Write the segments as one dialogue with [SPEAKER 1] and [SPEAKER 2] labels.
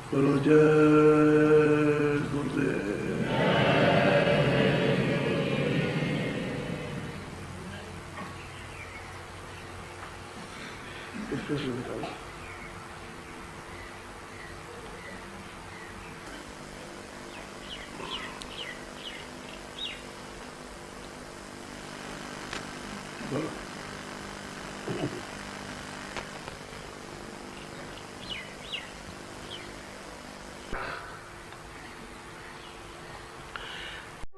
[SPEAKER 1] बोलो जय गुरुदेव।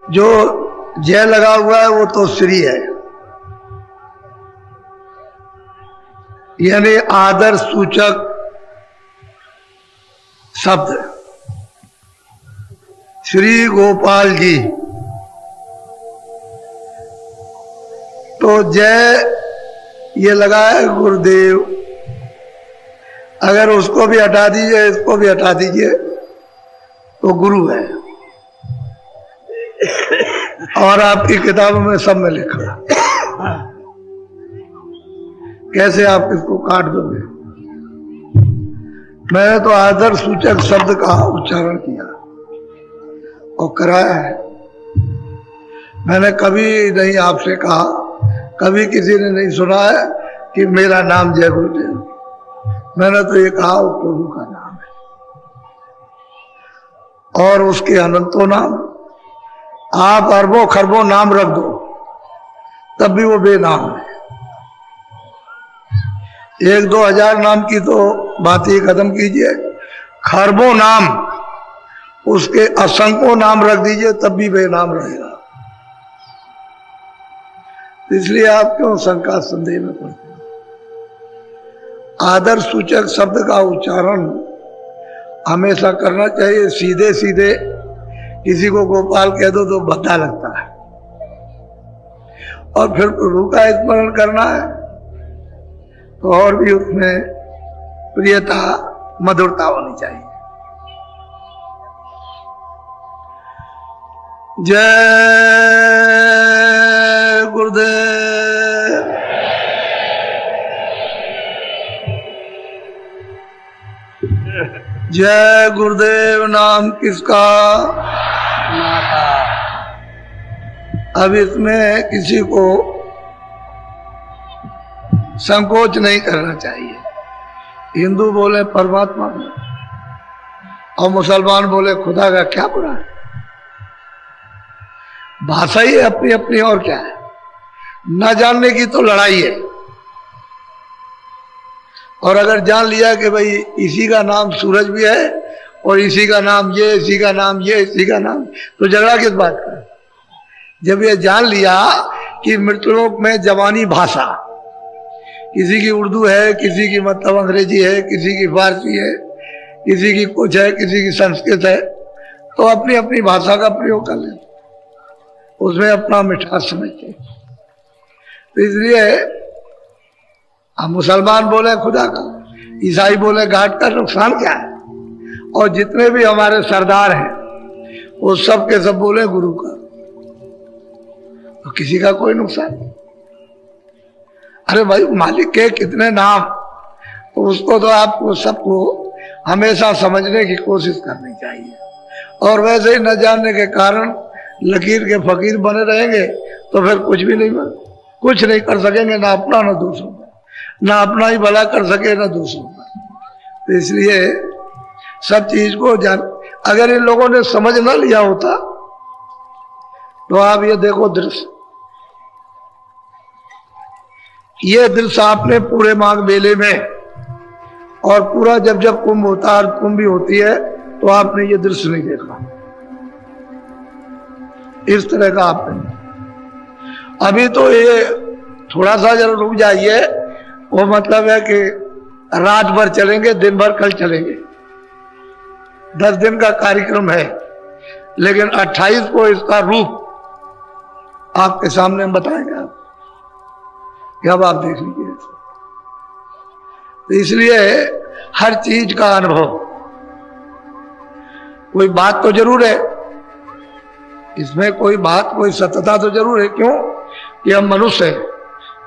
[SPEAKER 1] जो जय लगा हुआ है वो तो श्री है, यानी आदर सूचक शब्द। श्री गोपाल जी, तो जय ये लगा है गुरुदेव। अगर उसको भी हटा दीजिए, इसको भी हटा दीजिए तो गुरु है। और आपकी किताबों में सब में लिखा, कैसे आप इसको काट दोगे? मैंने तो आदर सूचक शब्द का उच्चारण किया और कराया है। मैंने कभी नहीं आपसे कहा, कभी किसी ने नहीं सुना है कि मेरा नाम जय गुरुदेव। मैंने तो ये कहा वो प्रभु का नाम है और उसके अनंतों नाम। आप अरबों खरबों नाम रख दो तब भी वो बेनाम है। 1-2 हजार नाम की तो बात ही खत्म कीजिए, खरबों नाम, उसके असंख्यों नाम रख दीजिए तब भी बेनाम रहेगा। इसलिए आप क्यों शंका संदेह में पड़ते हैं? आदर सूचक शब्द का उच्चारण हमेशा करना चाहिए। सीधे सीधे किसी को गोपाल कह दो तो भद्दा लगता है, और फिर प्रभु का स्मरण करना है तो और भी उसमें प्रियता मधुरता होनी चाहिए। जय गुरुदेव। जय गुरुदेव नाम किसका? अब इसमें किसी को संकोच नहीं करना चाहिए। हिंदू बोले परमात्मा में और मुसलमान बोले खुदा का, क्या बुरा है? भाषा ही है अपनी अपनी, और क्या है? न जानने की तो लड़ाई है। और अगर जान लिया कि भाई इसी का नाम सूरज भी है और इसी का नाम ये, इसी का नाम ये, इसी का नाम, तो झगड़ा किस बात का? जब ये जान लिया कि मृतलोक में जवानी भाषा, किसी की उर्दू है, किसी की मतलब अंग्रेजी है, किसी की फारसी है, किसी की कुछ है, किसी की संस्कृत है, तो अपनी अपनी भाषा का प्रयोग कर लें, उसमें अपना मिठास समझते। तो इसलिए हम मुसलमान बोले खुदा का, ईसाई बोले घाट का, नुकसान क्या है? और जितने भी हमारे सरदार हैं वो सब के सब बोले गुरु का, तो किसी का कोई नुकसान नहीं। अरे भाई मालिक के कितने नाम, तो उसको तो आपको सबको हमेशा समझने की कोशिश करनी चाहिए। और वैसे ही न जानने के कारण लकीर के फकीर बने रहेंगे तो फिर कुछ भी नहीं बने, कुछ नहीं कर सकेंगे, ना अपना ना दूसरों का, ना अपना ही भला कर सके ना दूसरों का। तो इसलिए सब चीज को जान, अगर इन लोगों ने समझ ना लिया होता तो आप ये देखो दृश्य, ये दृश्य आपने पूरे माघ मेले में और पूरा जब जब कुंभ होता है, कुंभ भी होती है, तो आपने ये दृश्य नहीं देखा इस तरह का आपने। अभी तो ये थोड़ा सा जरा रुक जाइए, वो मतलब है कि रात भर चलेंगे, दिन भर कल चलेंगे, 10 दिन का कार्यक्रम है, लेकिन 28 को इसका रूप आपके सामने हम बताएंगे आप, अब आप देख लीजिए। तो इसलिए हर चीज का अनुभव, कोई बात तो जरूर है इसमें, कोई बात, कोई सत्यता तो जरूर है। क्यों कि हम मनुष्य हैं,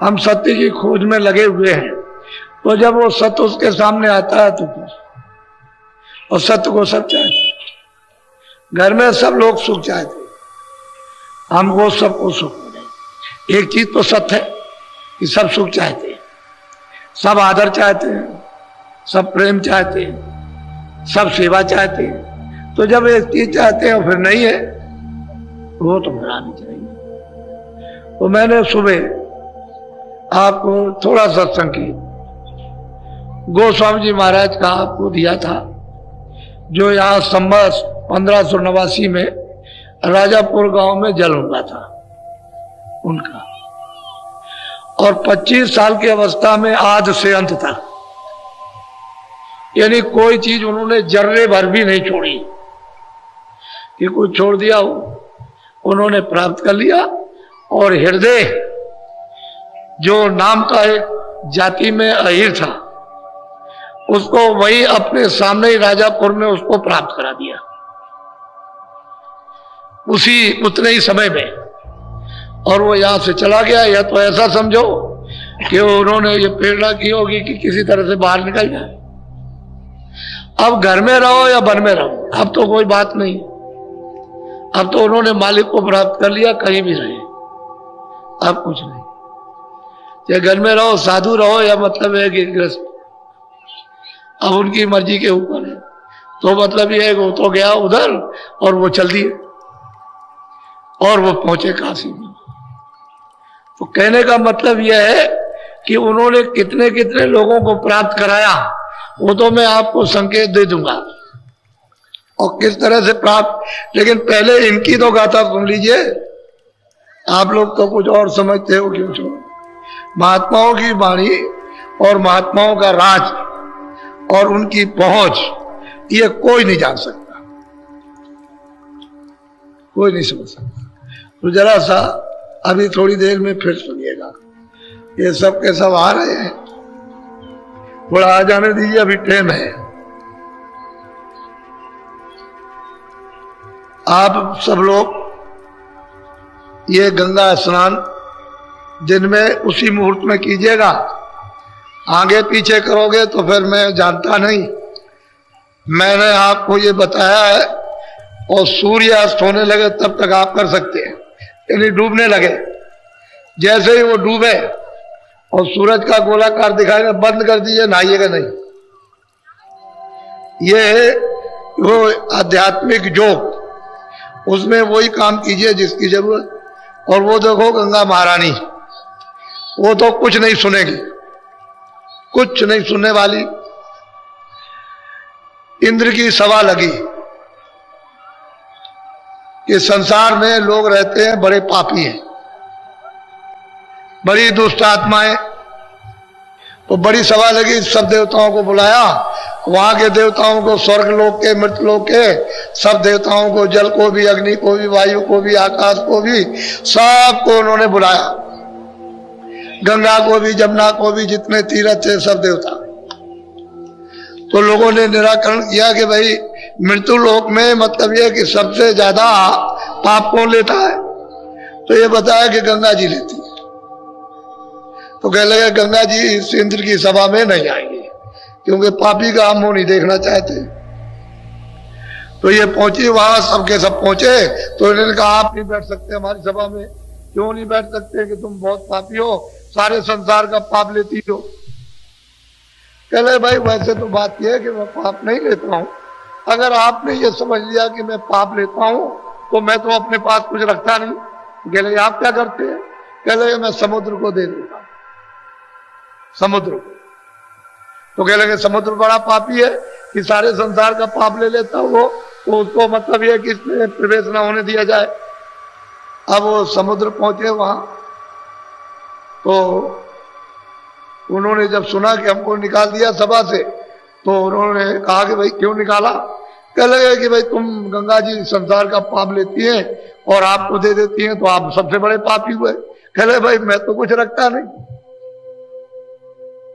[SPEAKER 1] हम सत्य की खोज में लगे हुए हैं। तो जब वो सत्य उसके सामने आता है तो और सत्य को सब चाहते। घर में सब लोग सुख चाहते, हमको सबको सुख मिले। एक चीज तो सत्य है कि सब सुख चाहते हैं, सब आदर चाहते हैं, सब प्रेम चाहते हैं, सब सेवा चाहते हैं। तो जब एक चीज चाहते हैं और फिर नहीं है, वो तो बनानी चाहिए। तो मैंने सुबह आपको थोड़ा सत्संग की गोस्वामी जी महाराज का आपको दिया था, जो यहाँ संवत 1589 में राजापुर गांव में जल हुआ था उनका, और 25 साल की अवस्था में आद से अंत तक, यानी कोई चीज उन्होंने जर्रे भर भी नहीं छोड़ी कि कुछ छोड़ दिया हो, उन्होंने प्राप्त कर लिया। और हृदय जो नाम का एक जाति में अहिर था, उसको वही अपने सामने ही राजापुर में उसको प्राप्त करा दिया उतने ही समय में, और वो यहां से चला गया। या तो ऐसा समझो कि उन्होंने ये प्रेरणा की होगी कि किसी तरह से बाहर निकल जाए। अब घर में रहो या वन में रहो, अब तो कोई बात नहीं, अब तो उन्होंने मालिक को प्राप्त कर लिया, कहीं भी रहे, अब कुछ नहीं। या घर में रहो, साधु रहो, या मतलब है कि ग्रस्त, अब उनकी मर्जी के ऊपर है। तो मतलब ये है कि वो तो गया उधर और वो चल दिए और वो पहुंचे काशी में। तो कहने का मतलब यह है कि उन्होंने कितने कितने लोगों को प्राप्त कराया, वो तो मैं आपको संकेत दे दूंगा और किस तरह से प्राप्त। लेकिन पहले इनकी तो गाथा सुन लीजिए। आप लोग तो कुछ और समझते हो, क्यों छोड़। महात्माओं की वाणी और महात्माओं का राज और उनकी पहुंच, ये कोई नहीं जान सकता, कोई नहीं समझ सकता। तो जरा सा अभी थोड़ी देर में फिर सुनिएगा, ये सब के सब आ रहे हैं, थोड़ा आ जाने दीजिए, अभी टाइम है। आप सब लोग ये गंगा स्नान दिन में उसी मुहूर्त में कीजिएगा। आगे पीछे करोगे तो फिर मैं जानता नहीं। मैंने आपको ये बताया है, और सूर्य अस्त होने लगे तब तक आप कर सकते हैं, यानी डूबने लगे। जैसे ही वो डूबे और सूरज का गोलाकार दिखाएगा, बंद कर दीजिए, नहाइएगा नहीं। ये वो आध्यात्मिक योग, उसमें वही काम कीजिए जिसकी जरूरत। और वो देखो गंगा महारानी, वो तो कुछ नहीं सुनेगी, कुछ नहीं सुनने वाली। इंद्र की सभा लगी कि संसार में लोग रहते हैं बड़े पापी हैं, बड़ी दुष्ट आत्माएं। तो बड़ी सभा लगी, सब देवताओं को बुलाया, वहां के देवताओं को, स्वर्ग लोक के, मृत्यु लोक के सब देवताओं को, जल को भी, अग्नि को भी, वायु को भी, आकाश को भी, सबको उन्होंने बुलाया। गंगा को भी, जमुना को भी, जितने तीर्थ थे सब देवता। तो लोगों ने निराकरण किया कि भाई मृत्यु लोक में मतलब यह कि सबसे ज्यादा पाप कौन लेता है, तो ये बताया कि गंगा जी लेती है। तो कह लगे गंगा जी इस इंद्र की सभा में नहीं आएंगे, क्योंकि पापी का हम मुंह नहीं देखना चाहते। तो ये पहुंची वहां, सबके सब पहुंचे। तो इन्होंने कहा आप नहीं बैठ सकते हमारी सभा में। क्यों नहीं बैठ सकते? कि तुम बहुत पापी हो, सारे संसार का पाप लेती हो। कह रहे भाई वैसे तो बात यह है कि मैं पाप नहीं लेता हूं। अगर आपने ये समझ लिया कि मैं पाप लेता हूं तो मैं तो अपने पास कुछ रखता नहीं। कह रहे आप क्या करते हैं? कह रहे मैं समुद्र को दे देता हूं, समुद्र को। तो कह लगे समुद्र बड़ा पापी है कि सारे संसार का पाप ले लेता वो, तो उसको मतलब यह कि इसमें प्रवेश ना होने दिया जाए। अब वो समुद्र पहुंचे वहां, तो उन्होंने जब सुना कि हमको निकाल दिया सभा से, तो उन्होंने कहा कि भाई क्यों निकाला? कह लगे कि भाई तुम गंगा जी संसार का पाप लेती हैं और आपको दे देती हैं, तो आप सबसे बड़े पापी हुए। कह लगे भाई मैं तो कुछ रखता नहीं,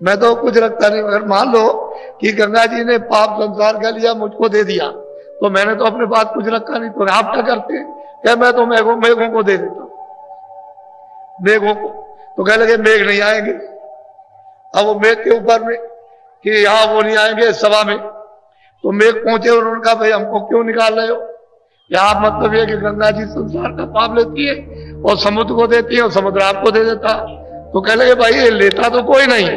[SPEAKER 1] मैं तो कुछ रखता नहीं। अगर मान लो कि गंगा जी ने पाप संसार का लिया, मुझको दे दिया, तो मैंने तो अपने पास कुछ रखा नहीं। तो आप क्या करते हैं? क्या मैं तो मेघों को दे देता हूं, मेघों को। तो कह लगे मेघ नहीं आएंगे। अब वो मेघ के ऊपर में कि यहां वो नहीं आएंगे सभा में, तो मेघ पहुंचे और उन्होंने कहा भाई हमको क्यों निकाल रहे हो? यहाँ मतलब ये कि गंगा जी संसार का पाप लेती है और समुद्र को देती है और समुद्र आपको दे देता। तो कह लगे भाई ये लेता तो कोई नहीं,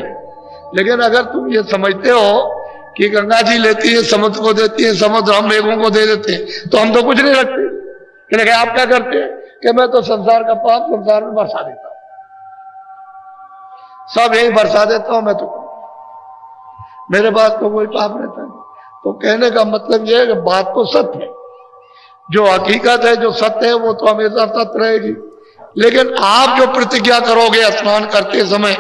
[SPEAKER 1] लेकिन अगर तुम ये समझते हो कि गंगा जी लेती है समुद्र को देती है, समुद्र हम मेघों को दे देते हैं, तो हम तो कुछ नहीं रखते। कह लगे आप क्या करते हैं? कि मैं तो संसार का पाप संसार में बरसा देता हूं, सब यही बरसा देता हूं, मैं तो मेरे पास तो कोई पाप रहता नहीं। तो कहने का मतलब यह है कि बात तो सत्य है, जो हकीकत है जो सत्य है वो तो हमेशा सत्य रहेगी। लेकिन आप जो प्रतिज्ञा करोगे स्नान करते समय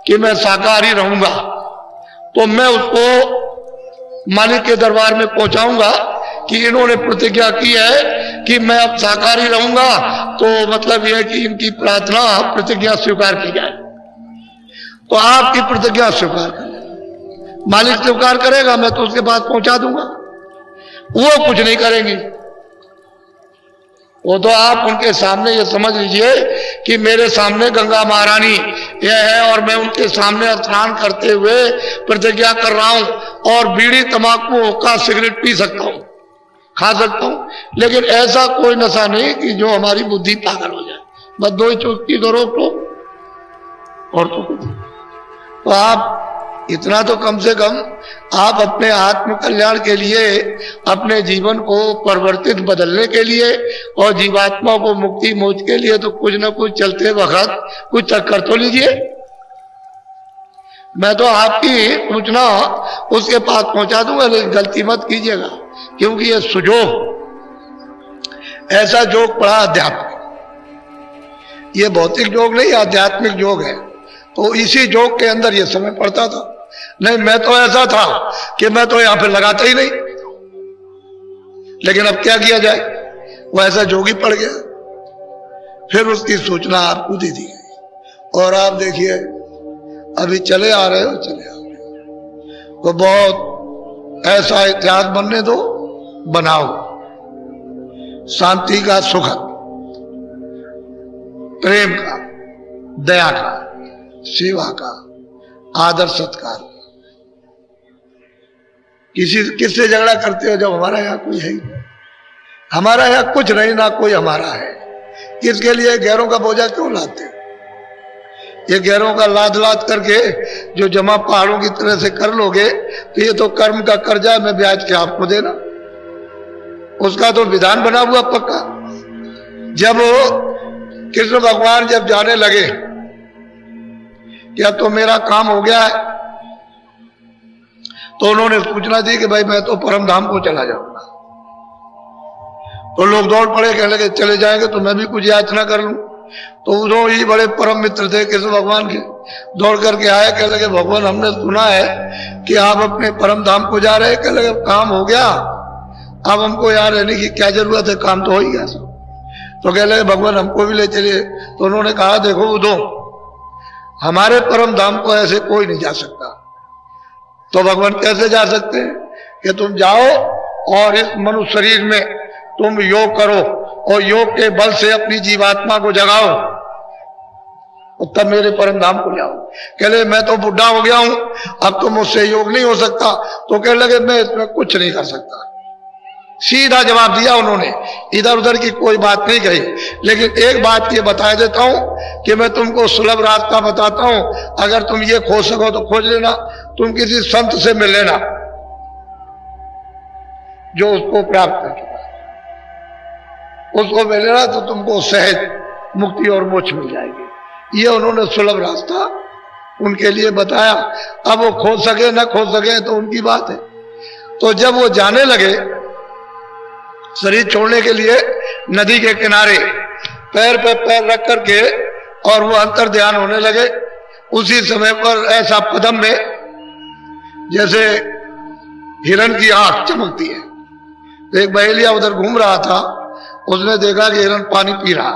[SPEAKER 1] कि मैं शाकाहारी रहूंगा, तो मैं उसको मालिक के दरबार में पहुंचाऊंगा कि इन्होंने प्रतिज्ञा की है कि मैं अब शाकाहारी रहूंगा, तो मतलब यह है कि इनकी प्रार्थना प्रतिज्ञा स्वीकार की जाए। तो आपकी प्रतिज्ञा स्वीकार कर, मालिक स्वीकार करेगा, मैं तो उसके पास पहुंचा दूंगा। वो कुछ नहीं करेंगी, वो तो आप उनके सामने ये समझ लीजिए कि मेरे सामने गंगा महारानी यह है और मैं उनके सामने स्नान करते हुए प्रतिज्ञा कर रहा हूं और बीड़ी तंबाकू हुक्का सिगरेट पी सकता हूं, खा सकता हूं, लेकिन ऐसा कोई नशा नहीं कि जो हमारी बुद्धि पागल हो जाए। बस दो ही चुटकी दो रोक लो और तो कुछ। तो आप इतना तो कम से कम आप अपने आत्म कल्याण के लिए, अपने जीवन को परिवर्तित बदलने के लिए और जीवात्मा को मुक्ति मोक्ष के लिए तो कुछ न कुछ चलते वक्त कुछ कर तो लीजिए। मैं तो आपकी सूचना उसके पास पहुंचा दूंगा, लेकिन गलती मत कीजिएगा, क्योंकि ये सुजोग ऐसा जोग पड़ा अध्यात्म, ये भौतिक योग नहीं आध्यात्मिक योग है। तो इसी जोग के अंदर ये समय पड़ता था। नहीं, मैं तो ऐसा था कि मैं तो यहां पे लगाता ही नहीं, लेकिन अब क्या किया जाए, वो ऐसा जोगी पड़ गया। फिर उसकी सूचना आपको दे दी गई और आप देखिए अभी चले आ रहे हो, चले आ रहे हो। तो बहुत ऐसा इतिहास बनने दो, बनाओ, शांति का, सुखद, प्रेम का, दया का, सेवा का, आदर सत्कार। किससे झगड़ा करते हो जब हमारा यहाँ कोई है ही नहीं, हमारा यहाँ कुछ नहीं, ना कोई हमारा है। किसके लिए गैरों का बोझा क्यों लाते हो? ये गैरों का लाद लाद करके जो जमा पहाड़ों की तरह से कर लोगे तो ये तो कर्म का कर्जा है, मैं ब्याज के आपको देना, उसका तो विधान बना हुआ पक्का। जब कृष्ण भगवान जब जाने लगे क्या तो मेरा काम हो गया है, तो उन्होंने सूचना दी कि भाई मैं तो परम धाम को चला जाऊंगा। तो लोग दौड़ पड़े, कहने लगे चले जाएंगे तो मैं भी कुछ याचना कर लूं। तो उन्होंने ही बड़े परम मित्र थे कृष्ण भगवान के, दौड़ करके आए, कहने लगे भगवान हमने सुना है कि आप अपने परम धाम को जा रहे हैं। कहने लगे काम हो गया, अब हमको यहाँ रहने की क्या जरूरत है, काम तो हो ही गया। तो कहने लगे भगवान हमको भी ले चलिए। तो उन्होंने कहा देखो उदो, हमारे परम धाम को ऐसे कोई नहीं जा सकता। तो भगवान कैसे जा सकते हैं कि तुम जाओ और इस मनुष्य शरीर में तुम योग करो और योग के बल से अपनी जीवात्मा को जगाओ और तब मेरे परम धाम को जाओ। कह लगे मैं तो बुढ़ा हो गया हूं, अब तो मुझसे योग नहीं हो सकता। तो कह लगे मैं इसमें कुछ नहीं कर सकता। सीधा जवाब दिया उन्होंने, इधर उधर की कोई बात नहीं कही। लेकिन एक बात ये बता देता हूं कि मैं तुमको सुलभ रास्ता बताता हूं, अगर तुम ये खोज सको तो खोज लेना। तुम किसी संत से मिल लेना जो उसको प्राप्त कर चुका है, उसको मिल लेना तो तुमको सहज मुक्ति और मोक्ष मिल जाएगी। ये उन्होंने सुलभ रास्ता उनके लिए बताया। अब वो खोज सके न खोज सके तो उनकी बात है। तो जब वो जाने लगे शरीर छोड़ने के लिए नदी के किनारे पैर पे पैर रख करके और वो अंतर ध्यान होने लगे, उसी समय पर ऐसा पदम में जैसे हिरण की आंख चमकती है। तो एक बहेलिया उधर घूम रहा था, उसने देखा कि हिरण पानी पी रहा,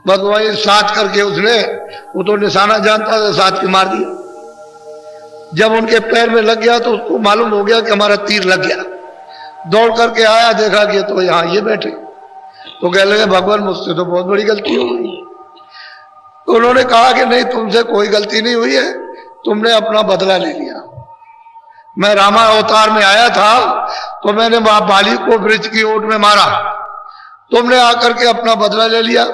[SPEAKER 1] बस वही साथ करके उसने, वो तो निशाना जानता था, साथ के मार दिया। जब उनके पैर में लग गया तो उसको मालूम हो गया कि हमारा तीर लग गया। दौड़ करके आया, देखा कि तो यहाँ ये बैठे। तो कह लगे भगवान मुझसे तो बहुत बड़ी गलती हो गई। तो उन्होंने कहा कि नहीं, तुमसे कोई गलती नहीं हुई है, तुमने अपना बदला ले लिया। मैं रामा अवतार में आया था तो मैंने बाली को वृक्ष की ओट में मारा, तुमने आकर के अपना बदला ले लिया।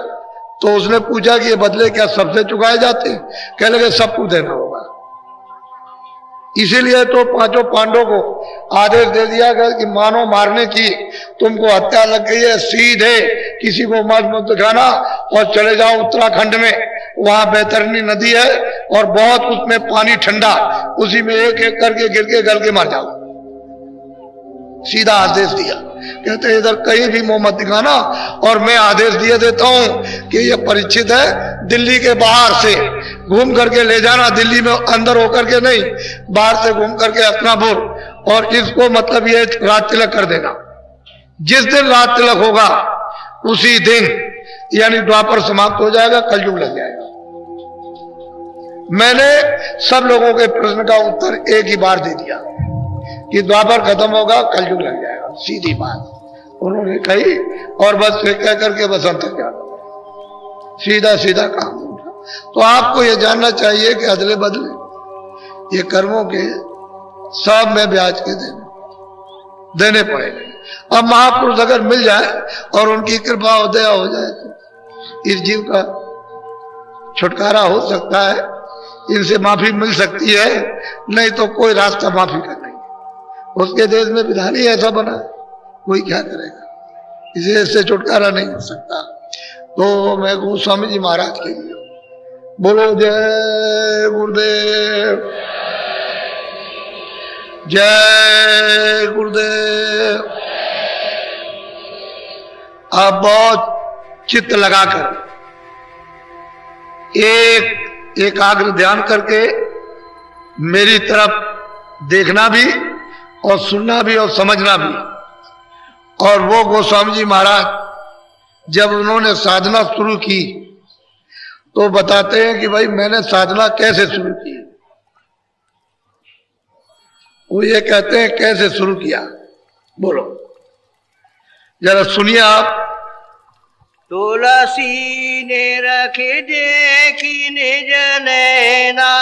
[SPEAKER 1] तो उसने पूछा कि ये बदले क्या सबसे चुकाए जाते हैं? कह लगे सबको देना होगा। इसीलिए तो पांचों पांडवों को आदेश दे दिया गया कि मानो मारने की तुमको हत्या लग गई है, सीधे किसी को मत दिखाना और चले जाओ उत्तराखंड में, वहां बैतरनी नदी है और बहुत उसमें पानी ठंडा, उसी में एक एक करके गिर के गल के मर जाओ। सीधा आदेश दिया। कहते इधर कहीं भी मुंह मत दिखाना, और मैं आदेश दिए देता हूं कि ये परीक्षित है, दिल्ली के बाहर से घूम करके ले जाना, दिल्ली में अंदर होकर के नहीं, बाहर से घूम करके हस्तिनापुर, और इसको मतलब ये रात तिलक कर देना। जिस दिन रात तिलक होगा उसी दिन यानी द्वापर समाप्त हो जाएगा, कलयुग लग जाएगा। मैंने सब लोगों के प्रश्न का उत्तर एक ही बार दे दिया कि द्वापर खत्म होगा, कलयुग लग जाएगा, सीधी बात उन्होंने कही। और बस कह करके बस अंतर क्या, सीधा सीधा काम होगा। तो आपको यह जानना चाहिए कि अदले बदले ये कर्मों के सब में ब्याज के देने पड़ेंगे। अब महापुरुष अगर मिल जाए और उनकी कृपा दया हो जाए तो इस जीव का छुटकारा हो सकता है, इनसे माफी मिल सकती है, नहीं तो कोई रास्ता माफी का नहीं। उसके देश में विधान ही ऐसा बना है, कोई क्या करेगा, इसे इससे छुटकारा नहीं हो सकता। तो मैं गोस्वामी जी महाराज के लिए बोलो जय गुरुदेव, जय गुरुदेव। आप बहुत चित्त लगाकर एकाग्र ध्यान करके मेरी तरफ देखना भी और सुनना भी और समझना भी। और वो गोस्वामी जी महाराज जब उन्होंने साधना शुरू की तो बताते हैं कि भाई मैंने साधना कैसे शुरू की। वो ये कहते हैं कैसे शुरू किया, बोलो जरा सुनिए आप।
[SPEAKER 2] तुलसी ने रखे देखी निज नैना,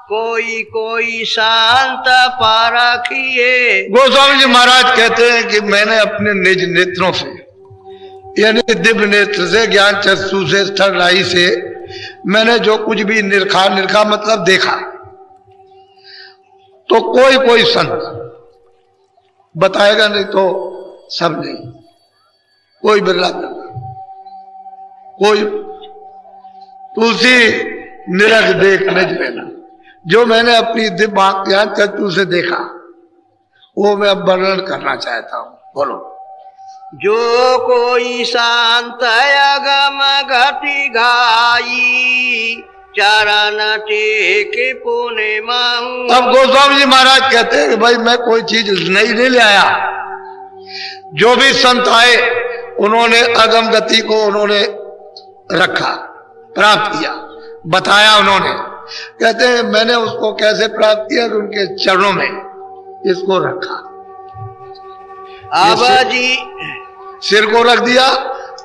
[SPEAKER 2] कोई कोई शांत पारखिए।
[SPEAKER 1] गोस्वामी जी महाराज कहते हैं कि मैंने अपने निज नेत्रों से यानी दिव्य नेत्र से, ज्ञान चक्षु से, स्थल राही से मैंने जो कुछ भी निरखा मतलब देखा। तो कोई कोई संत बताएगा, नहीं तो सब नहीं, कोई बिरला कोई तुलसी निरख देख निज लेना। जो मैंने अपनी दिव्य ज्ञान चक्षु से देखा वो मैं अब वर्णन करना चाहता हूं, बोलो।
[SPEAKER 2] जो कोई शांत अगम घटी घाई, चरण टेके पुण्य मांग।
[SPEAKER 1] अब गोस्वामी जी महाराज कहते हैं कि भाई मैं कोई चीज नहीं ले आया। जो भी संत आए उन्होंने अगम गति को उन्होंने रखा, प्राप्त किया, बताया उन्होंने। कहते हैं मैंने उसको कैसे प्राप्त किया कि उनके चरणों में इसको रखा।
[SPEAKER 2] आबा जी
[SPEAKER 1] सिर को रख दिया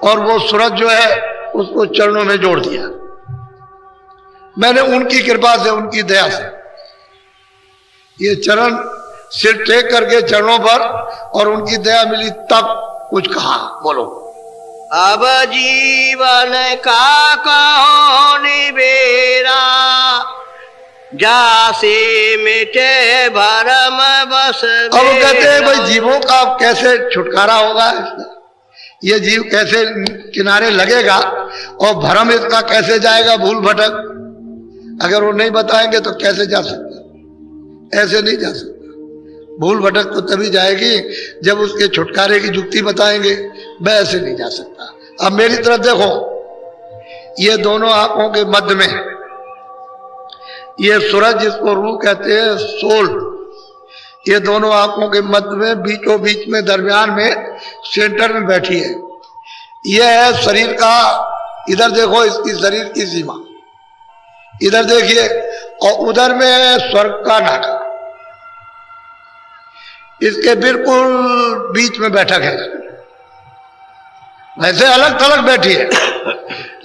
[SPEAKER 1] और वो सूरज जो है उसको चरणों में जोड़ दिया। मैंने उनकी कृपा से, उनकी दया से ये चरण सिर टेक करके चरणों पर, और उनकी दया मिली तब कुछ कहा, बोलो।
[SPEAKER 2] अब जीवन का कहो निबेरा, जासे मिटे भरम बस।
[SPEAKER 1] अब कहते हैं भाई जीवों का कैसे छुटकारा होगा, ये जीव कैसे किनारे लगेगा और भरम इसका कैसे जाएगा, भूल भटक। अगर वो नहीं बताएंगे तो कैसे जा सकता, ऐसे नहीं जा सकता। भूल भटक तो तभी जाएगी जब उसके छुटकारे की युक्ति बताएंगे, वह ऐसे नहीं जा सकता। अब मेरी तरफ देखो, ये दोनों आंखों के मध्य में ये सूरज जिसको रूह कहते हैं, सोल, ये दोनों आंखों के मध्य में बीचों बीच में दरमियान में सेंटर में बैठी है। यह है शरीर का, इधर देखो इसकी शरीर की सीमा, इधर देखिए, और उधर में है स्वर्ग का नाका, इसके बिल्कुल बीच में बैठक है। वैसे अलग थलग बैठी है,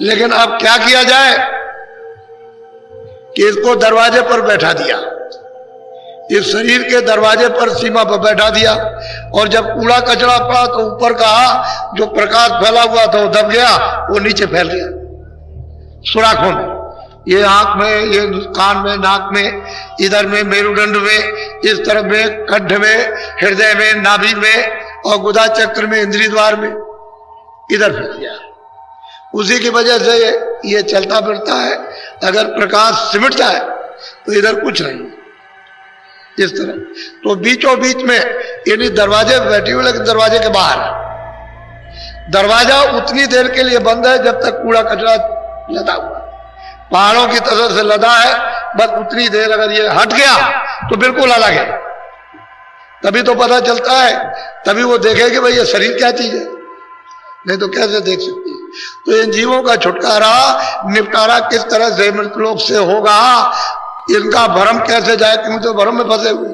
[SPEAKER 1] लेकिन अब क्या किया जाए कि इसको दरवाजे पर बैठा दिया, इस शरीर के दरवाजे पर सीमा पर बैठा दिया, और जब कूड़ा कचरा पड़ा तो ऊपर का जो प्रकाश फैला हुआ था वो दब गया, वो नीचे फैल गया सुराखों में, ये आंख में, ये कान में, नाक में, इधर में मेरुदंड में, इस तरफ में कंठ में, हृदय में, नाभि में, और गुदा चक्र में, इंद्रिय द्वार में, इधर फैल गया। उसी की वजह से ये चलता फिरता है। अगर प्रकाश सिमटता है तो इधर कुछ नहीं, इस तरह। तो बीचों बीच में यानी दरवाजे पे बैठी हुई, लेकिन दरवाजे के बाहर। दरवाजा उतनी देर के लिए बंद है जब तक कूड़ा कचरा लदा हुआ, पहाड़ों की तरह से लदा है, बस उतनी देर। अगर ये हट गया तो बिल्कुल अलग है, तभी तो पता चलता है, तभी वो देखे कि भाई ये शरीर क्या चीज है, नहीं तो कैसे देख सकती है। तो इन जीवों का छुटकारा, निपटारा किस तरह से मृतलोक से होगा, इनका भ्रम कैसे जाए, क्यों तो भ्रम में फंसे हुए,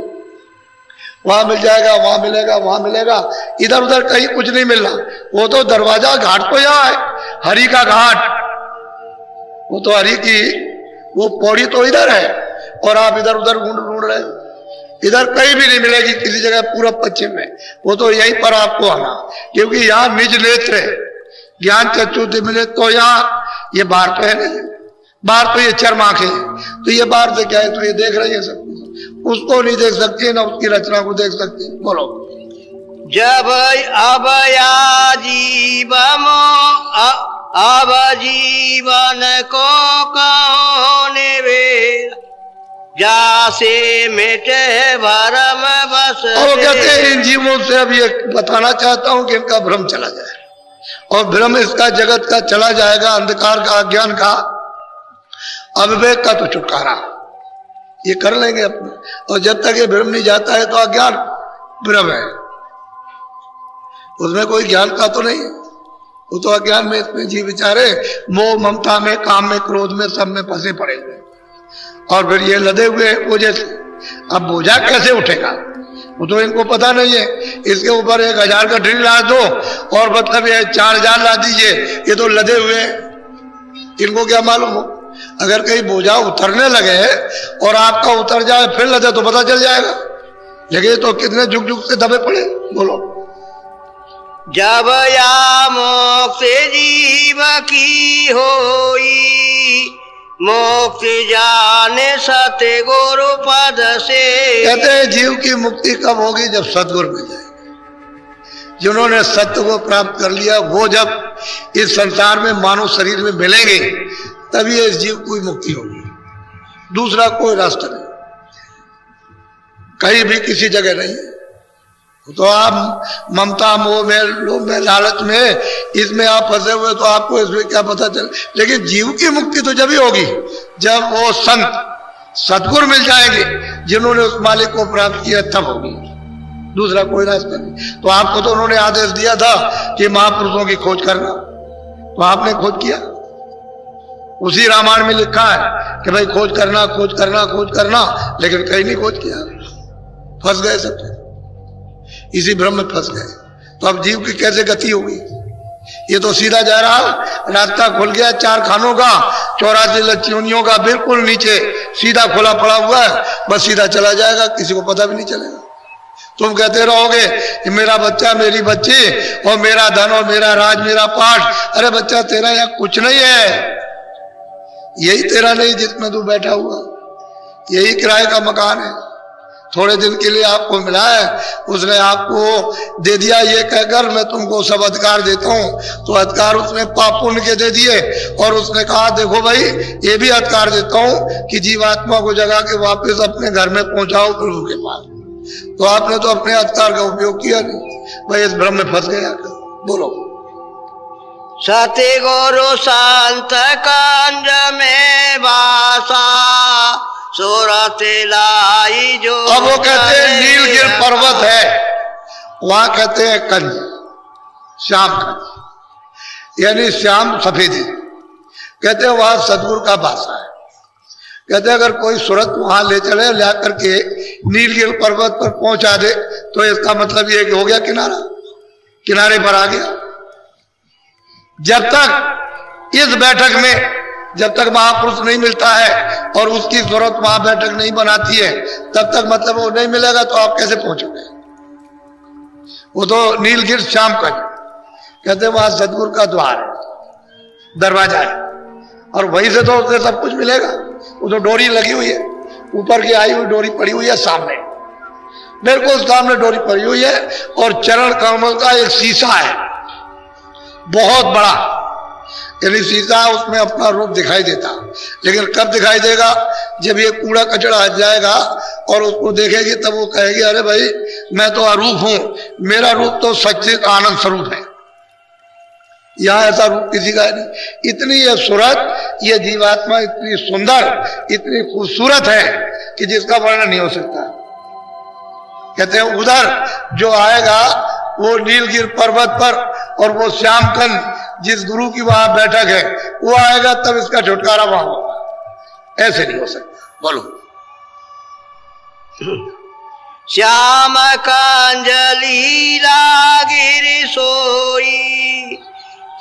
[SPEAKER 1] वहां मिल जाएगा, वहां मिलेगा, वहां मिलेगा, इधर उधर कहीं कुछ नहीं मिल रहा। वो तो दरवाजा, घाट तो यहाँ है, हरि का घाट, वो तो हरि की वो पौड़ी तो इधर है, और आप इधर उधर ढूंढ रहे हो, इधर कहीं भी नहीं मिलेगी किसी जगह पूरब पश्चिम में। वो तो यहीं पर आपको आना, क्योंकि यहाँ निज नेत्र ज्ञान चक्षुति मिले तो यहाँ, ये बाहर तो है नहीं, बाहर तो ये चर्म आंखें, तो ये बाहर से क्या है, तो ये देख रही है सब कुछ, उसको नहीं देख सकती ना उसकी रचना को देख सकती। बोलो।
[SPEAKER 2] जब अभया जीवन को कहो निवेर, जासे मिटे भरम बस।
[SPEAKER 1] और वो कहते हैं इन जीवों से अब ये बताना चाहता हूं कि इनका भ्रम चला जाए, और भ्रम इसका जगत का चला जाएगा, अंधकार का, अज्ञान का, अविवेक का तो छुटकारा ये कर लेंगे अपने। और जब तक ये भ्रम नहीं जाता है तो अज्ञान भ्रम है, उसमें कोई ज्ञान का तो नहीं, वो तो अज्ञान में इसमें जीव बेचारे मोह ममता में, काम में, क्रोध में, सब में फंसे पड़े हुए, और फिर ये लदे हुए बोझे से। अब बोझा कैसे उठेगा वो तो इनको पता नहीं है। इसके ऊपर 1000 का ड्रिल ला दो और मतलब ये 4000 ला दीजिए, ये तो लदे हुए, इनको क्या मालूम हो। अगर कहीं बोझा उतरने लगे और आपका उतर जाए फिर लदे तो पता चल जाएगा, लेकिन तो कितने झुक झुक से दबे पड़े। बोलो।
[SPEAKER 2] जब या मोक्ष जीव की होई, मोक्ष जाने सत्य गुरु पद से।
[SPEAKER 1] कहते हैं जीव की मुक्ति कब होगी, जब सतगुरु मिल जाए। जिन्होंने सत्य को प्राप्त कर लिया वो जब इस संसार में मानव शरीर में मिलेंगे तभी इस जीव की मुक्ति होगी, दूसरा कोई रास्ता नहीं, कहीं भी किसी जगह नहीं। तो आप ममता, मोह में, लोभ में, लालच में, इसमें आप फंसे हुए तो आपको इसमें क्या पता चले। लेकिन जीव की मुक्ति तो जब ही होगी जब वो संत सतगुरु मिल जाएंगे जिन्होंने उस मालिक को प्राप्त किया, तब होगी, दूसरा कोई रास्ता नहीं। तो आपको तो उन्होंने आदेश दिया था कि महापुरुषों की खोज करना, तो आपने खोज किया। उसी रामायण में लिखा है कि भाई खोज करना, खोज करना, खोज करना, लेकिन कहीं नहीं खोज किया, फंस गए सब, इसी भ्रम में फंस गए। तो अब जीव की कैसे गति होगी, ये तो सीधा जा रहा, रास्ता खुल गया 4 खानों का, 84 लच्चियों का, बिल्कुल नीचे सीधा खुला पड़ा हुआ है, बस सीधा चला जाएगा, किसी को पता भी नहीं चलेगा। तुम कहते रहोगे कि मेरा बच्चा, मेरी बच्ची, और मेरा धन, और मेरा राज, मेरा पाठ। अरे बच्चा तेरा यहाँ कुछ नहीं है, यही तेरा नहीं जिसमें तू बैठा हुआ, यही किराए का मकान है, थोड़े दिन के लिए आपको मिला है, उसने आपको दे दिया ये कहकर मैं तुमको सब अधिकार देता हूं। तो अधिकार उसने पाप पुण्य के दे दिए, और उसने कहा देखो भाई ये भी अधिकार देता हूं कि जीवात्मा को जगा के वापस अपने घर में पहुंचाओ प्रभु के पास। तो आपने तो अपने अधिकार का उपयोग किया नहीं, भाई इस भ्रम में फंस गया। बोलो।
[SPEAKER 2] सत्य गुरु संत कंज में वासा, सूरत लाई जो।
[SPEAKER 1] अब वो कहते हैं नीलगिर पर्वत है, वहां कहते हैं कंज, श्याम कंज, यानी श्याम सफेदी। कहते हैं वहां सतगुरु का वासा है। कहते हैं अगर कोई सूरत वहां ले चले, ला करके नीलगिर पर्वत पर पहुंचा दे तो इसका मतलब ये कि हो गया किनारा, किनारे पर आ गया। जब तक इस बैठक में जब तक महापुरुष नहीं मिलता है और उसकी जरूरत वहां बैठक नहीं बनाती है तब तक मतलब वो नहीं मिलेगा, तो आप कैसे पहुंचोगे? वो तो नीलगिरी श्यामगंज कहते हैं वहां सदगुरु का द्वार है, दरवाजा है, और वहीं से तो उसे सब कुछ मिलेगा। वो तो डोरी लगी हुई है, ऊपर की आई हुई डोरी पड़ी हुई है सामने, बिल्कुल सामने डोरी पड़ी हुई है, और चरण कमल का एक शीशा है बहुत बड़ा, यानी शीशा उसमें अपना रूप दिखाई देता। लेकिन कब दिखाई देगा? जब ये कूड़ा कचड़ा हट जाएगा और उसको देखेगी तब वो कहेगी अरे भाई मैं तो अरूप हूं, मेरा रूप तो सच्चित आनंद स्वरूप है। यहां ऐसा रूप किसी का नहीं। इतनी ये सूरत, ये जीवात्मा इतनी सुंदर, इतनी खूबसूरत है कि जिसका वर्णन नहीं हो सकता। कहते हैं उधर जो आएगा वो नीलगिरी पर्वत पर, और वो श्यामकंद जिस गुरु की वहां बैठक है वो आएगा, तब इसका छुटकारा वहां होगा। ऐसे नहीं हो सकता। बोलो।
[SPEAKER 2] श्याम कंजली गिरि सोई,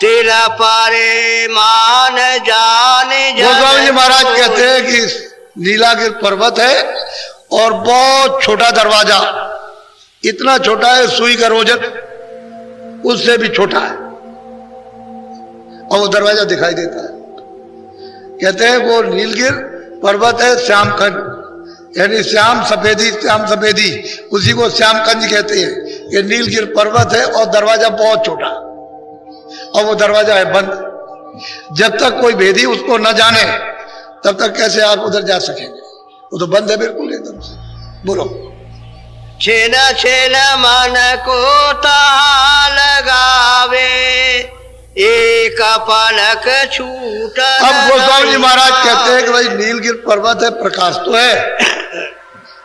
[SPEAKER 2] तिल पारे मान जाने
[SPEAKER 1] गोस्वामी जी महाराज कहते हैं कि नीलागिरी पर्वत है और बहुत छोटा दरवाजा, इतना छोटा है सुई का रोजन, उससे भी छोटा है, और वो दरवाजा दिखाई देता है। कहते हैं वो नीलगिरी पर्वत है श्यामकंज, यानी श्याम सफेदी उसी को श्यामकंज कहते हैं। ये नीलगिरी पर्वत है और दरवाजा बहुत छोटा, और वो दरवाजा है बंद। जब तक कोई भेदी उसको न जाने तब तक कैसे आप उधर जा सकेंगे? वो तो बंद है बिल्कुल एकदम से। बोलो।
[SPEAKER 2] छेन छेन मन को ताहा लगावे, एक पलक छूट।
[SPEAKER 1] अब गोस्वामी जी महाराज कहते हैं कि भाई नीलगिरी पर्वत है, प्रकाश तो है,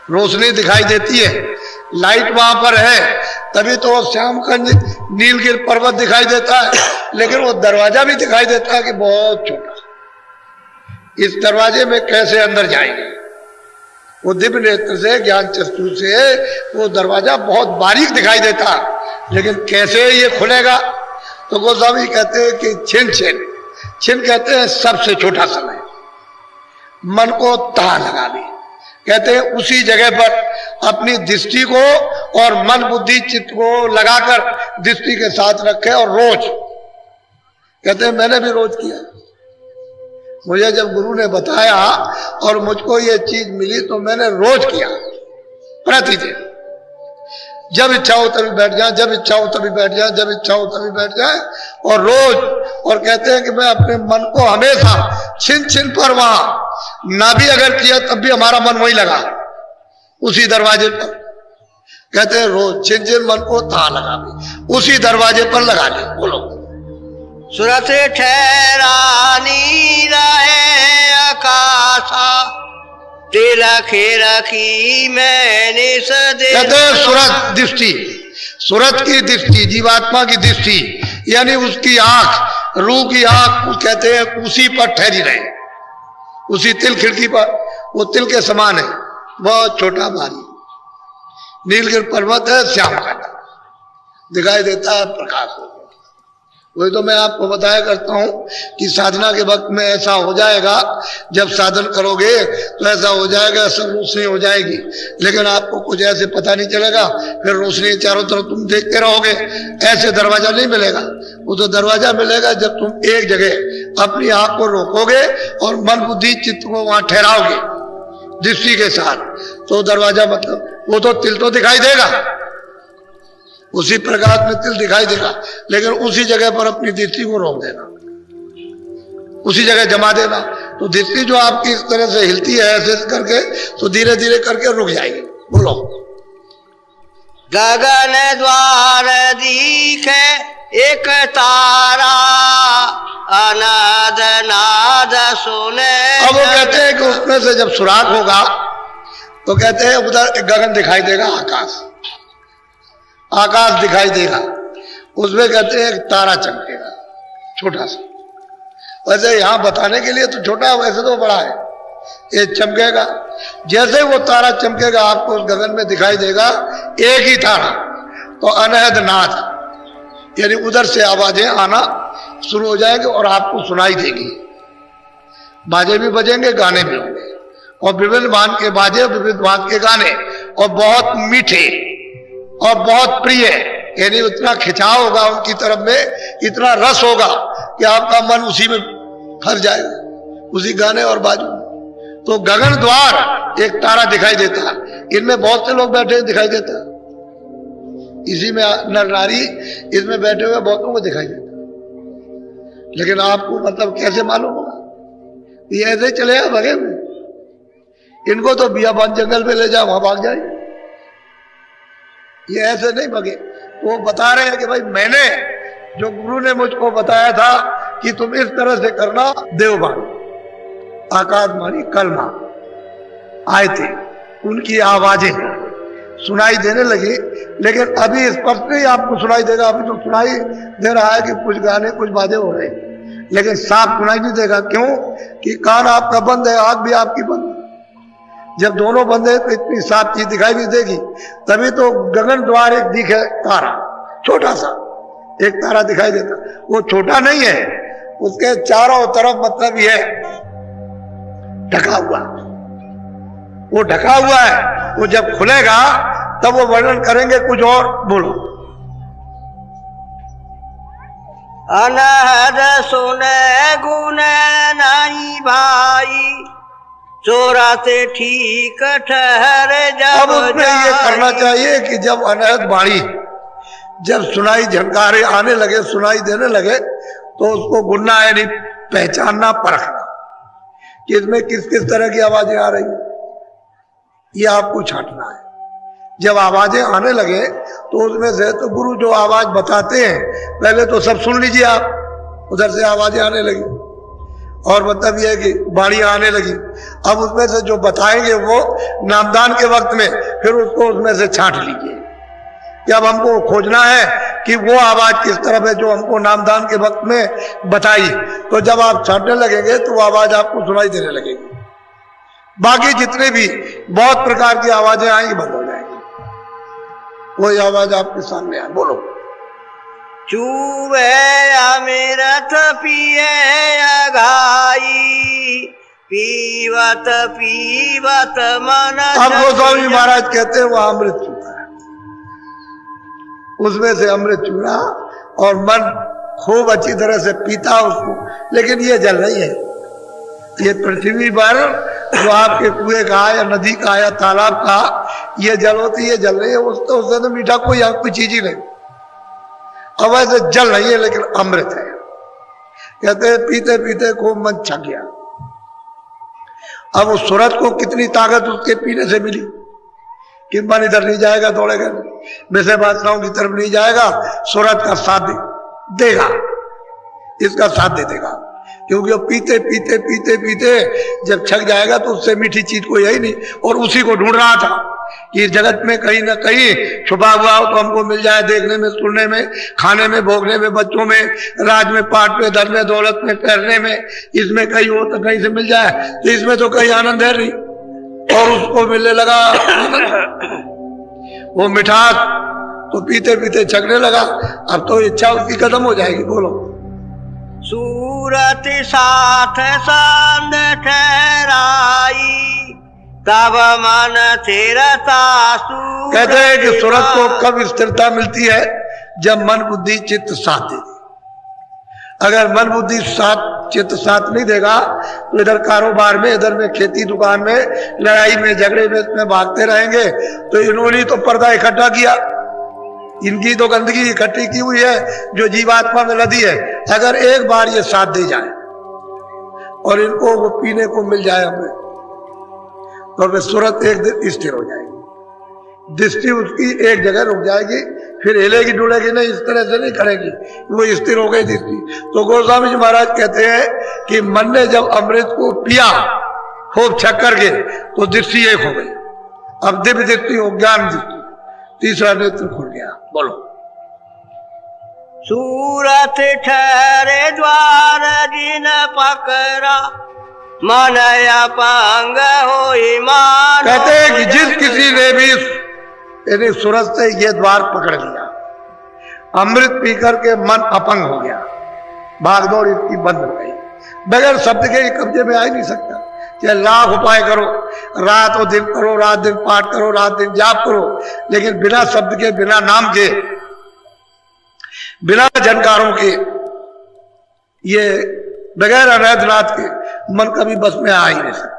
[SPEAKER 1] रोशनी दिखाई देती है, लाइट वहां पर है, तभी तो श्यामकंज नीलगिरी पर्वत दिखाई देता है। लेकिन वो दरवाजा भी दिखाई देता है कि बहुत छोटा। इस दरवाजे में कैसे अंदर जाएंगे? वो दिव्य नेत्र से, ज्ञान चक्षु से वो दरवाजा बहुत बारीक दिखाई देता, लेकिन कैसे ये खुलेगा? तो गोस्वामी कहते हैं कि छिन कहते हैं सबसे छोटा समय, मन को ताह लगा दी। कहते हैं उसी जगह पर अपनी दृष्टि को और मन बुद्धि चित्त को लगाकर दृष्टि के साथ रखे, और रोज कहते हैं मैंने भी रोज किया। मुझे जब गुरु ने बताया और मुझको ये चीज मिली तो मैंने रोज किया, प्रतिदिन। जब इच्छा हो तभी बैठ जाए, जब इच्छा हो तभी बैठ जाए, जब इच्छा हो तभी बैठ जाए, और रोज। और कहते हैं कि मैं अपने मन को हमेशा छिन पर वहां ना भी अगर किया तब भी हमारा मन वही लगा, उसी दरवाजे पर। कहते हैं रोज छिन मन को ताह लगा भी, उसी दरवाजे पर लगा ले। बोलो।
[SPEAKER 2] सुरत ठहरानी रहे आकाशा, तिलखे रखी मैंने सदे।
[SPEAKER 1] कहते हैं सुरत दृष्टि, सुरत की दृष्टि, जीवात्मा की दृष्टि, यानी उसकी आंख, रूह की आंख, कहते हैं उसी पर ठहरी रहे, उसी तिल खिड़की पर। वो तिल के समान है, बहुत छोटा भारी। नीलगिरी पर्वत है, श्यामकंज दिखाई देता है, प्रकाश हो। वही तो मैं आपको बताया करता हूं कि साधना के वक्त में ऐसा हो जाएगा, जब साधन करोगे तो ऐसा हो जाएगा, सब रोशनी हो जाएगी, लेकिन आपको कुछ ऐसे पता नहीं चलेगा। फिर रोशनी चारों तरफ तुम देखते रहोगे, ऐसे दरवाजा नहीं मिलेगा। वो तो दरवाजा मिलेगा जब तुम एक जगह अपनी आंख को रोकोगे और मन बुद्धि चित्त को वहां ठहराओगे दृष्टि के साथ, तो दरवाजा मतलब वो तो तिल तो दिखाई देगा, उसी प्रकाश में तिल दिखाई देगा, लेकिन उसी जगह पर अपनी दृष्टि को रोक देना, उसी जगह जमा देना। तो दृष्टि जो आपकी इस तरह से हिलती है ऐसे करके, तो धीरे धीरे करके रुक जाएगी। बोलो।
[SPEAKER 2] गगन द्वार दिखे एक तारा, अनाद नाद सुने।
[SPEAKER 1] अब वो कहते हैं कि उसमें से जब सुराग होगा तो कहते हैं उधर गगन दिखाई देगा, आकाश दिखाई देगा, उसमें कहते हैं एक तारा चमकेगा छोटा सा। वैसे यहां बताने के लिए तो छोटा है, वैसे तो बड़ा है। ये चमकेगा, जैसे वो तारा चमकेगा आपको उस गगन में दिखाई देगा एक ही तारा, तो अनहद नाद, यानी उधर से आवाजें आना शुरू हो जाएगी और आपको सुनाई देगी। बाजे भी बजेंगे, गाने भी होंगे, और विभिन्न भांत के बाजे, विभिन्न भांत के गाने, और बहुत मीठे और बहुत प्रिय, यानी उतना खिंचाव होगा उनकी तरफ में, इतना रस होगा कि आपका मन उसी में फंस जाएगा, उसी गाने और बाजू। तो गगन द्वार एक तारा दिखाई देता है, इनमें बहुत से लोग बैठे दिखाई देता है, इसी में नर नारी इसमें बैठे हुए बहुतों को दिखाई देता है। लेकिन आपको मतलब कैसे मालूम होगा? ये ऐसे ही चले भगे हुए, इनको तो बियाबान जंगल में ले जाओ, वहां भाग जाए, ये ऐसे नहीं भगे। वो बता रहे हैं कि भाई मैंने, जो गुरु ने मुझको बताया था कि तुम इस तरह से करना, देवबान आकाशवाणी कलमा आए थे, उनकी आवाजें सुनाई देने लगी। लेकिन अभी स्पष्ट नहीं आपको सुनाई देगा, अभी तो सुनाई दे रहा है कि कुछ गाने कुछ बाजे हो रहे हैं, लेकिन साफ सुनाई नहीं देगा। क्यों? कि कान आपका बंद है, आंख भी आपकी बंद है। जब दोनों बंद है तो इतनी साफ चीज दिखाई नहीं देगी। तभी तो गगन द्वार एक दिखे तारा, छोटा सा एक तारा दिखाई देता, वो छोटा नहीं है, उसके चारों तरफ मतलब ये ढका हुआ, वो ढका हुआ है। वो जब खुलेगा तब वो वर्णन करेंगे कुछ और। बोलो।
[SPEAKER 2] अनहद सुने गुने नहीं भाई, चोरा से ठीक ठहरे जब।
[SPEAKER 1] अब उसमें ये करना चाहिए कि जब अनहद वाणी जब सुनाई झनकारे आने लगे, सुनाई देने लगे, तो उसको गुनना यानी पहचानना, परखना कि इसमें किस किस तरह की आवाजें आ रही, ये आपको छांटना है। जब आवाजें आने लगे तो उसमें से तो गुरु जो आवाज बताते हैं, पहले तो सब सुन लीजिए आप, उधर से आवाजें आने लगी, और मतलब यह है कि बाणियां आने लगी। अब उसमें से जो बताएंगे वो नामदान के वक्त में, फिर उसको उसमें से छांट लीजिए कि अब हमको खोजना है कि वो आवाज किस तरफ है जो हमको नामदान के वक्त में बताई। तो जब आप छांटने लगेंगे तो वो आवाज आपको सुनाई देने लगेगी। बाकी जितने भी बहुत प्रकार की आवाजें आएंगी बंद हो जाएंगी, वही आवाज आपके सामने आए। बोलो।
[SPEAKER 2] चूवे अमृत पिए घाई, पीवत पीवत मन।
[SPEAKER 1] अब गोस्वामी महाराज कहते हैं वह अमृत चूका है, उसमें से अमृत चूरा और मन खूब अच्छी तरह से पीता उसको। लेकिन ये जल नहीं है, ये पृथ्वी पर जो आपके कुएं का या नदी का या तालाब का ये जल होती है, जल नहीं है। उससे तो मीठा कोई चीज ही नहीं। अब ऐसे जल नहीं है लेकिन अमृत है। कहते हैं पीते पीते खूब मन छक गया। अब उस सूरत को कितनी ताकत उसके पीने से मिली कि मन इधर नहीं जाएगा, दौड़ेगा, वैसे बादशाहों की तरफ नहीं जाएगा, सूरत का साथ देगा, इसका साथ दे देगा। क्योंकि वो पीते पीते पीते पीते जब छक जाएगा तो उससे मीठी चीज कोई है ही नहीं। और उसी को ढूंढ रहा था कि जगत में कहीं ना कहीं छुपा हुआ हो तो हमको मिल जाए, देखने में, सुनने में, खाने में, भोगने में, बच्चों में, राज में, पाठ में, धन में, दौलत में, ठहरने में, इसमें कहीं हो तो कहीं से मिल जाए। तो इसमें तो कहीं आनंद है नहीं, और उसको मिलने लगा वो मिठास, तो पीते पीते छकने लगा। अब तो इच्छा उसकी खत्म हो जाएगी। बोलो।
[SPEAKER 2] सूरत साथ सांद ठहराई, तब मन स्थिरता।
[SPEAKER 1] कहते हैं कि सूरत को कब स्थिरता मिलती है? जब मन बुद्धि चित्त साथ दे। अगर मन बुद्धि साथ चित्त साथ नहीं देगा तो इधर कारोबार में, इधर में खेती दुकान में, लड़ाई में, झगड़े में, इसमें भागते रहेंगे। तो इन्होंने तो पर्दा इकट्ठा किया, इनकी तो गंदगी इकट्ठी की हुई है जो जीवात्मा में लदी है। अगर एक बार ये साथ दे जाए और इनको वो पीने को मिल जाए हमें, तो वे सूरत एक दिन स्थिर हो जाएगी, दृष्टि उसकी एक जगह रुक जाएगी, फिर हिलेगी डुलेगी नहीं, इस तरह से नहीं करेगी, वो स्थिर हो गई दृष्टि। तो गोस्वामी जी महाराज कहते हैं कि मन ने जब अमृत को पिया खूब छक करके तो दृष्टि एक हो गई। अब दिव्य दृष्टि हो, ज्ञान दृष्टि, तीसरा नेत्र खुल गया। बोलो।
[SPEAKER 2] सूरत ठहरे द्वार जिन पकड़ा, मन अपंग होई मान।
[SPEAKER 1] कहते हैं कि जिस किसी ने भी यानी सूरत से ये द्वार पकड़ लिया, अमृत पी करके मन अपंग हो गया, भागदौड़ इसकी बंद हो गई। बगैर शब्द के कब्जे में आ ही नहीं सकता। चाहे लाख उपाय करो, रात और दिन करो, रात दिन पाठ करो, रात दिन जाप करो, लेकिन बिना शब्द के, बिना नाम के, बिना झनकारों के, ये बगैर अनैधनाथ के मन कभी बस में आ ही नहीं सकता।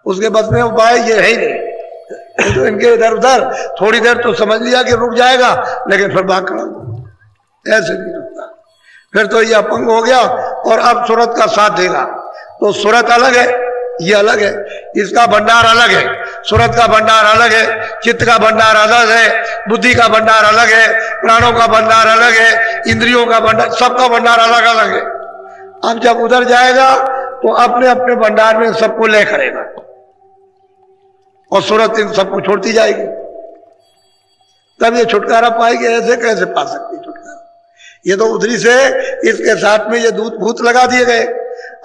[SPEAKER 1] उसके बस में उपाय ये है ही नहीं। तो इनके इधर उधर थोड़ी देर तो समझ लिया कि रुक जाएगा, लेकिन फिर भाग खड़ा ऐसे नहीं रुकता। फिर तो ये अपंग हो गया और अब सूरत का साथ देगा। तो सूरत अलग है, ये अलग है, इसका भंडार अलग है, सूरत का भंडार अलग है, चित्त का भंडार अलग है, बुद्धि का भंडार अलग है, प्राणों का भंडार अलग है, इंद्रियों का भंडार, सबका भंडार अलग अलग है। अब जब उधर जाएगा तो अपने अपने भंडार में सबको ले करेगा और सूरत इन सबको छोड़ती जाएगी। तब ये छुटकारा पाएगी। ऐसे कैसे पा सकती छुटकारा? ये तो उधरी से इसके साथ में ये दूध भूत लगा दिए गए।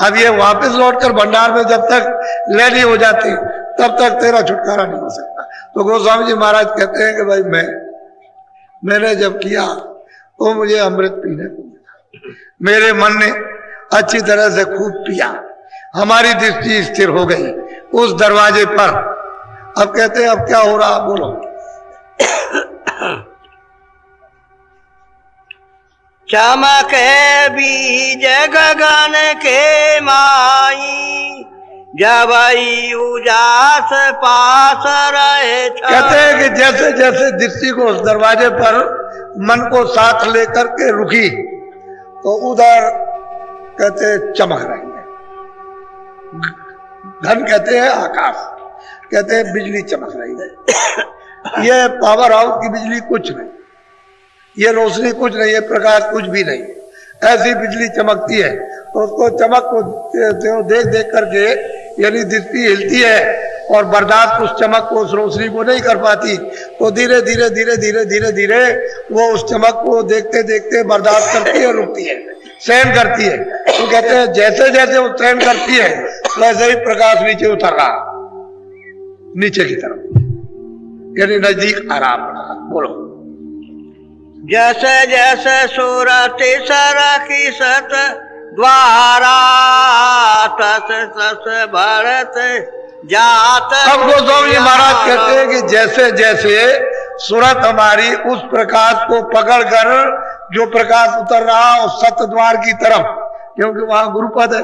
[SPEAKER 1] अब ये वापस लौटकर भंडार में जब तक ले नहीं हो जाती तब तक तेरा छुटकारा नहीं हो सकता। तो गोस्वामी जी महाराज कहते हैं कि भाई मैंने जब किया तो मुझे अमृत पीने को मिला, मेरे मन ने अच्छी तरह से खूब पिया, हमारी दृष्टि स्थिर हो गई उस दरवाजे पर। अब कहते हैं अब क्या हो रहा, बोलो।
[SPEAKER 2] चमके बीज गगन के माई, जब उजास पास रहे।
[SPEAKER 1] कहते हैं कि जैसे जैसे दृष्टि को उस दरवाजे पर मन को साथ लेकर के रुकी तो उधर कहते हैं चमक रही है। घन कहते हैं आकाश, कहते हैं बिजली चमक रही है। ये पावर हाउस की बिजली कुछ नहीं, ये रोशनी कुछ नहीं, ये प्रकाश कुछ भी नहीं, ऐसी बिजली चमकती है। तो उसको चमक को देख देख करके यानी दृष्टि हिलती है और बर्दाश्त उस चमक को, उस रोशनी को नहीं कर पाती। तो धीरे धीरे धीरे धीरे धीरे धीरे वो उस चमक को देखते देखते बर्दाश्त करती है, रुकती है, सहन करती है। तो कहते हैं जैसे जैसे वो सहन करती है वैसे ही प्रकाश नीचे उतर रहा, नीचे की तरफ, यानी नजदीक आराम रहा। बोलो।
[SPEAKER 2] जैसे जैसे सूरत सरखी सत द्वारा, तस तस भरत जात।
[SPEAKER 1] अब गोस्वामी महाराज कहते हैं कि जैसे जैसे सूरत हमारी उस प्रकाश को पकड़कर जो प्रकाश उतर रहा उस सत द्वार की तरफ, क्योंकि वहां गुरुपद है,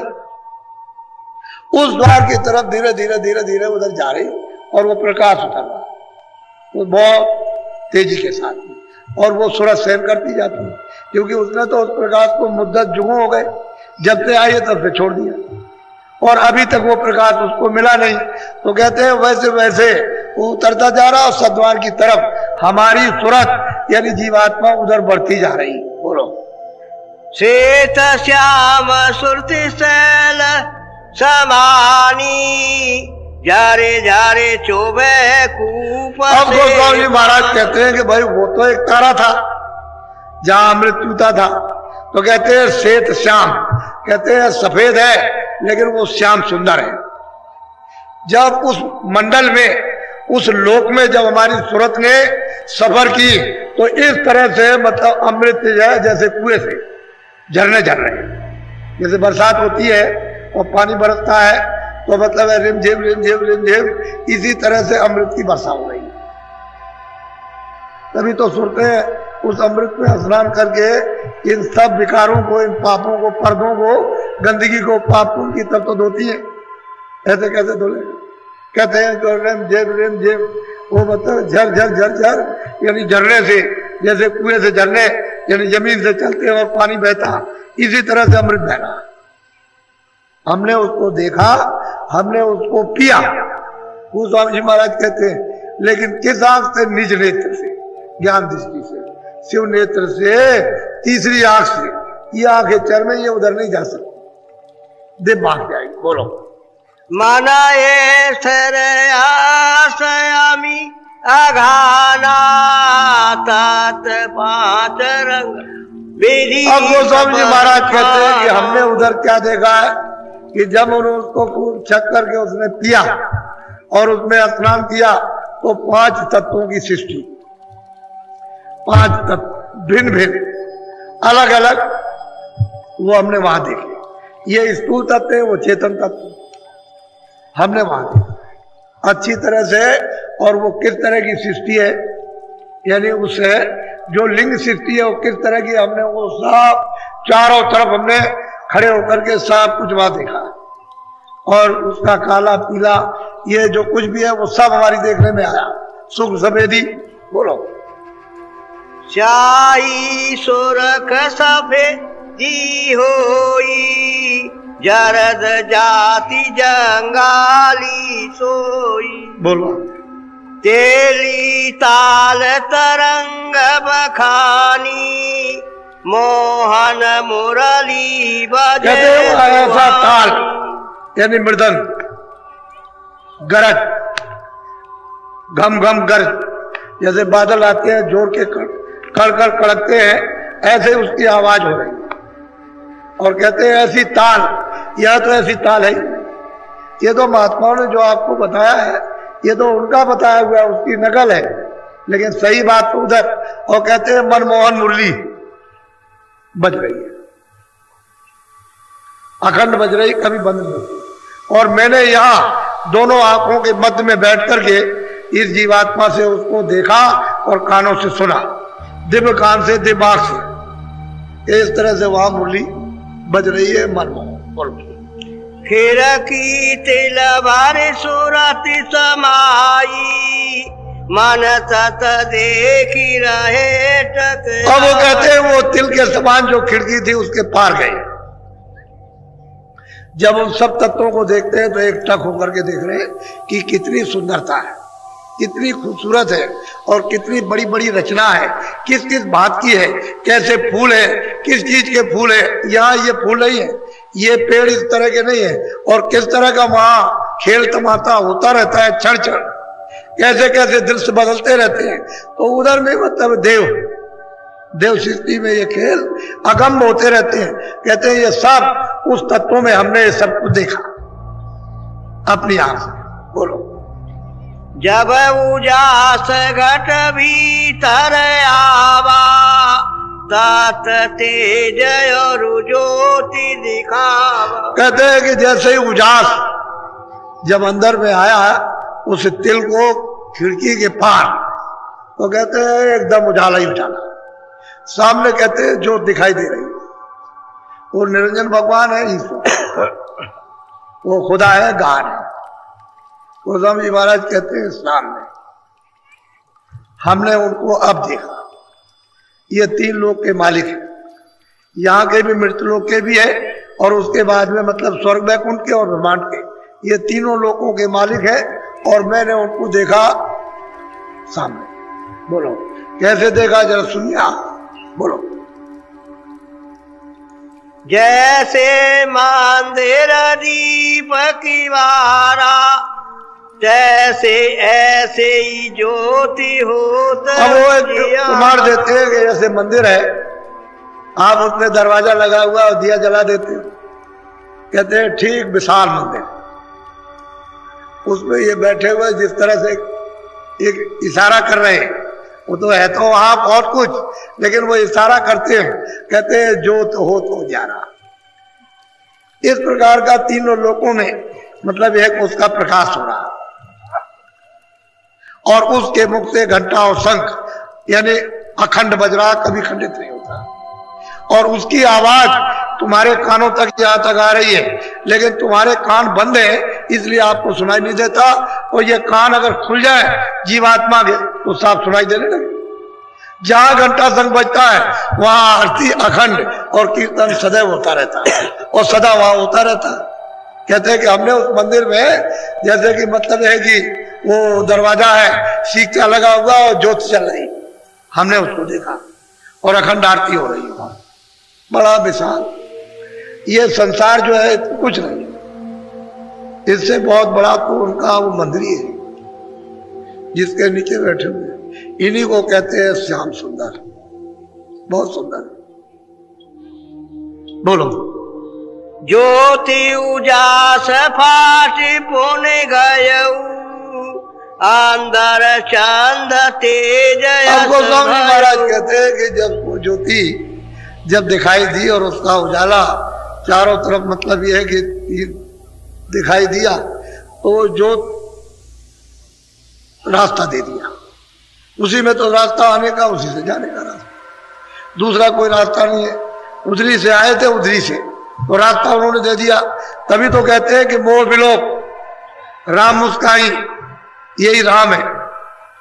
[SPEAKER 1] उस द्वार की तरफ धीरे धीरे धीरे धीरे उधर जा रही और वो प्रकाश उतर रहा वो बहुत तेजी के साथ में, और वो सूरत सहन करती जाती है। क्योंकि उसने तो उस प्रकाश को मुद्दत जुगों हो गए, जब से आई है तब से छोड़ दिया और अभी तक वो प्रकाश उसको मिला नहीं। तो कहते हैं वैसे वैसे वो उतरता जा रहा और सद्वार की तरफ हमारी सूरत यानी जीवात्मा उधर बढ़ती जा रही। बोलो।
[SPEAKER 2] श्वेत श्याम सुरति शैल समानी, जारे जारे चोबे कूप।
[SPEAKER 1] अब गोस्वामी महाराज कहते हैं कि भाई वो तो एक तारा था जहां अमृत पीता था। तो कहते हैं श्वेत श्याम, कहते हैं सफेद है लेकिन वो श्याम सुंदर है। जब उस मंडल में, उस लोक में जब हमारी सूरत ने सफर की तो इस तरह से मतलब अमृत है जैसे कुएं से झरने झर रहे हैं। जैसे बरसात होती है और पानी बरसता है तो मतलब है रिमझिम रिमझिम रिमझिम, इसी तरह से अमृत की वर्षा हो रही है। तभी तो सुरतें उस अमृत में स्नान करके इन सब विकारों को, इन पापों को, पर्दों को, गंदगी को, पापों की तब तो धोती है। ऐसे कैसे धोले? कहते हैं जो रिम झिम वो मतलब झर झर झर झर, यानी झरने से, जैसे कुएं से झरने यानी जमीन से चलते और पानी बहता, इसी तरह से अमृत बह रहा। हमने उसको देखा, हमने उसको पिया। वो स्वामी जी महाराज कहते हैं लेकिन किस आंख से? निज नेत्र से, ज्ञान दृष्टि से, शिव नेत्र से, तीसरी आंख से। ये आंखें चर में ये उधर नहीं जा सकती, देव भाग जाएगी। बोलो।
[SPEAKER 2] मनाए सरयामी अघाना तात पांच रंग।
[SPEAKER 1] अब गोस्वामी जी महाराज कहते हैं कि हमने उधर क्या देखा है कि जब उन्होंने उसको खूब छक करके उसने पिया और उसमें स्नान किया तो 5 तत्वों की सृष्टि, 5 तत्व भिन्न भिन्न अलग अलग वो हमने वहां देखे। ये स्थूल तत्व है, वो चेतन तत्व हमने वहां देखा अच्छी तरह से। और वो किस तरह की सृष्टि है, यानी उससे जो लिंग सृष्टि है वो किस तरह की, हमने वो सब चारों तरफ हमने खड़े होकर के सब कुछ वहां देखा। और उसका काला पीला ये जो कुछ भी है वो सब हमारी देखने में आया, सुख सफेदी। बोलो
[SPEAKER 2] श्याई सुरख सफेदी होई, जरद जाति जंगाली सोई।
[SPEAKER 1] बोलो
[SPEAKER 2] तेली ताल तरंग बखानी, मोहन मुरली बजे।
[SPEAKER 1] ऐसा ताल यानी मृदंग, गरज, घम घम गरज, जैसे बादल आते हैं जोर के कड़ कड़ कड़कते हैं, ऐसे उसकी आवाज हो रही है। और कहते हैं ऐसी ताल, यह तो ऐसी ताल है। ये तो महात्माओं ने जो आपको बताया है ये तो उनका बताया हुआ है, उसकी नकल है, लेकिन सही बात तो उधर। और कहते हैं मनमोहन मुरली बज रही है, अखंड बज रही, कभी बंद नहीं होती। और मैंने यहाँ दोनों आंखों के मध्य में बैठ करके इस जीवात्मा से उसको देखा और कानों से सुना, दिव्य कान से, दिव्य आंख से। इस तरह से वहां मुरली बज रही है मनमोहन।
[SPEAKER 2] फिर की तिल भर सूरत समाई, मन तत देखी रहे टक।
[SPEAKER 1] अब वो कहते हैं वो तिल के समान जो खिड़की थी उसके पार गए। जब उन सब तत्वों को देखते हैं तो एक टक होकर के देख रहे हैं कि कितनी सुंदरता है, कितनी खूबसूरत है और कितनी बड़ी बड़ी रचना है, किस किस बात की है, कैसे फूल है, किस चीज के फूल है। यहाँ ये फूल नहीं है, ये पेड़ इस तरह के नहीं है, और किस तरह का वहां खेल तमाशा होता रहता है, क्षण क्षण कैसे कैसे दृश्य बदलते रहते हैं। तो उधर में मतलब देव सृष्टि में ये खेल अगम्य होते रहते हैं। कहते हैं ये सब उस तत्वों में हमने ये सब कुछ देखा अपनी आंख से। बोलो
[SPEAKER 2] जब उजास घट भीतर आवा, तात तेज और ज्योति दिखावा।
[SPEAKER 1] कहते हैं कि जैसे ही उजास जब अंदर में आया उस तिल को खिड़की के पार, तो कहते हैं एकदम उजाला ही उजाला। सामने कहते हैं जो दिखाई दे रही है वो निरंजन भगवान है, ईश्वर, वो खुदा है, गान है। गोस्वामी जी महाराज कहते हैं सामने हमने उनको अब देखा। ये तीन लोक के मालिक हैं, यहाँ के भी मृत्यु लोक के भी है और उसके बाद में मतलब स्वर्ग वैकुंठ के और ब्रह्मांड के, ये तीनों लोकों के मालिक है। और मैंने उनको देखा सामने। बोलो कैसे देखा, जरा सुनिए आप। बोलो
[SPEAKER 2] जैसे मंदिर दीप की वारा, तैसे ऐसे ही ज्योति होता।
[SPEAKER 1] अब वो एक प्रमाण देते हैं कि जैसे मंदिर है, आप उसमें दरवाजा लगा हुआ और दिया जला देते हो, कहते हैं ठीक विशाल मंदिर, उसमें ये बैठे हुए जिस तरह से एक इशारा कर रहे हैं, वो तो है तो वहां बहुत कुछ, लेकिन वो इशारा करते हैं, कहते हैं जो तो हो तो जा रहा। इस प्रकार का तीनों लोगों में मतलब एक उसका प्रकाश हो रहा और उसके मुख से घंटा और शंख यानी अखंड बज रहा, कभी खंडित नहीं होता। और उसकी आवाज तुम्हारे कानों तक यहां तक आ रही है, लेकिन तुम्हारे कान बंद है इसलिए आपको सुनाई नहीं देता। और ये कान अगर खुल जाए जीवात्मा के तो साफ सुनाई देने लगे। जहां घंटा शंख बजता है वहां आरती अखंड और कीर्तन सदैव होता रहता है और सदा वहां होता रहता है। कहते हैं कि हमने उस मंदिर में जैसे कि मतलब है कि वो दरवाजा है, सीखा लगा हुआ और ज्योति चल रही, हमने उसको देखा और अखंड आरती हो रही है, बड़ा विशाल। ये संसार जो है कुछ नहीं, इससे बहुत बड़ा तो उनका वो मंदिर ही है जिसके नीचे बैठे हुए, इन्हीं को कहते हैं श्याम सुंदर, बहुत सुंदर। बोलो
[SPEAKER 2] ज्योति उजास फाटी पुण्य गयऊ, अंदर चंद तेज।
[SPEAKER 1] अब गोस्वामी महाराज कहते हैं कि जब वो ज्योति जब दिखाई दी और उसका उजाला चारों तरफ मतलब यह है कि तीर दिखाई दिया तो जो रास्ता दे दिया, उसी में तो रास्ता आने का, उसी से जाने का रास्ता, दूसरा कोई रास्ता नहीं है। उधरी से आए थे, उधरी से तो रास्ता उन्होंने दे दिया। तभी तो कहते हैं कि मोह विलोक राम मुस्काई, यही राम है।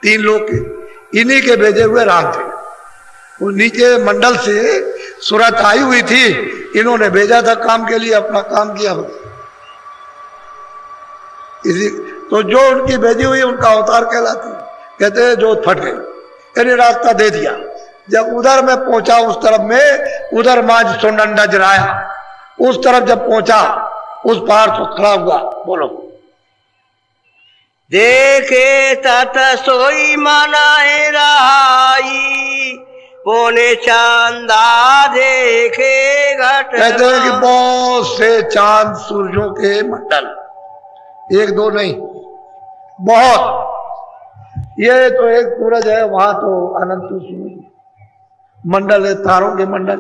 [SPEAKER 1] तीन लोग के, इन्हीं के भेजे हुए राम थे। वो नीचे मंडल से सूरत आई हुई थी, इन्होंने भेजा था काम के लिए, अपना काम किया। इसी तो जो उनकी भेजी हुई उनका अवतार कहलाती है। कहते हैं जो फट गई, यानी रास्ता दे दिया। जब उधर में पहुंचा, उस तरफ में, उधर माज सोनंडा जराया, उस तरफ जब पहुंचा, उस पार तो खड़ा हुआ। बोलो।
[SPEAKER 2] देखे तत सोई मनाए रहाई, पोने चांदा देखे घट।
[SPEAKER 1] कहते हैं कि बहुत से चांद सूरजों के मंडल, एक दो नहीं, बहुत। ये तो एक सूरज है, वहां तो अनंत सूरज मंडल है, तारों के मंडल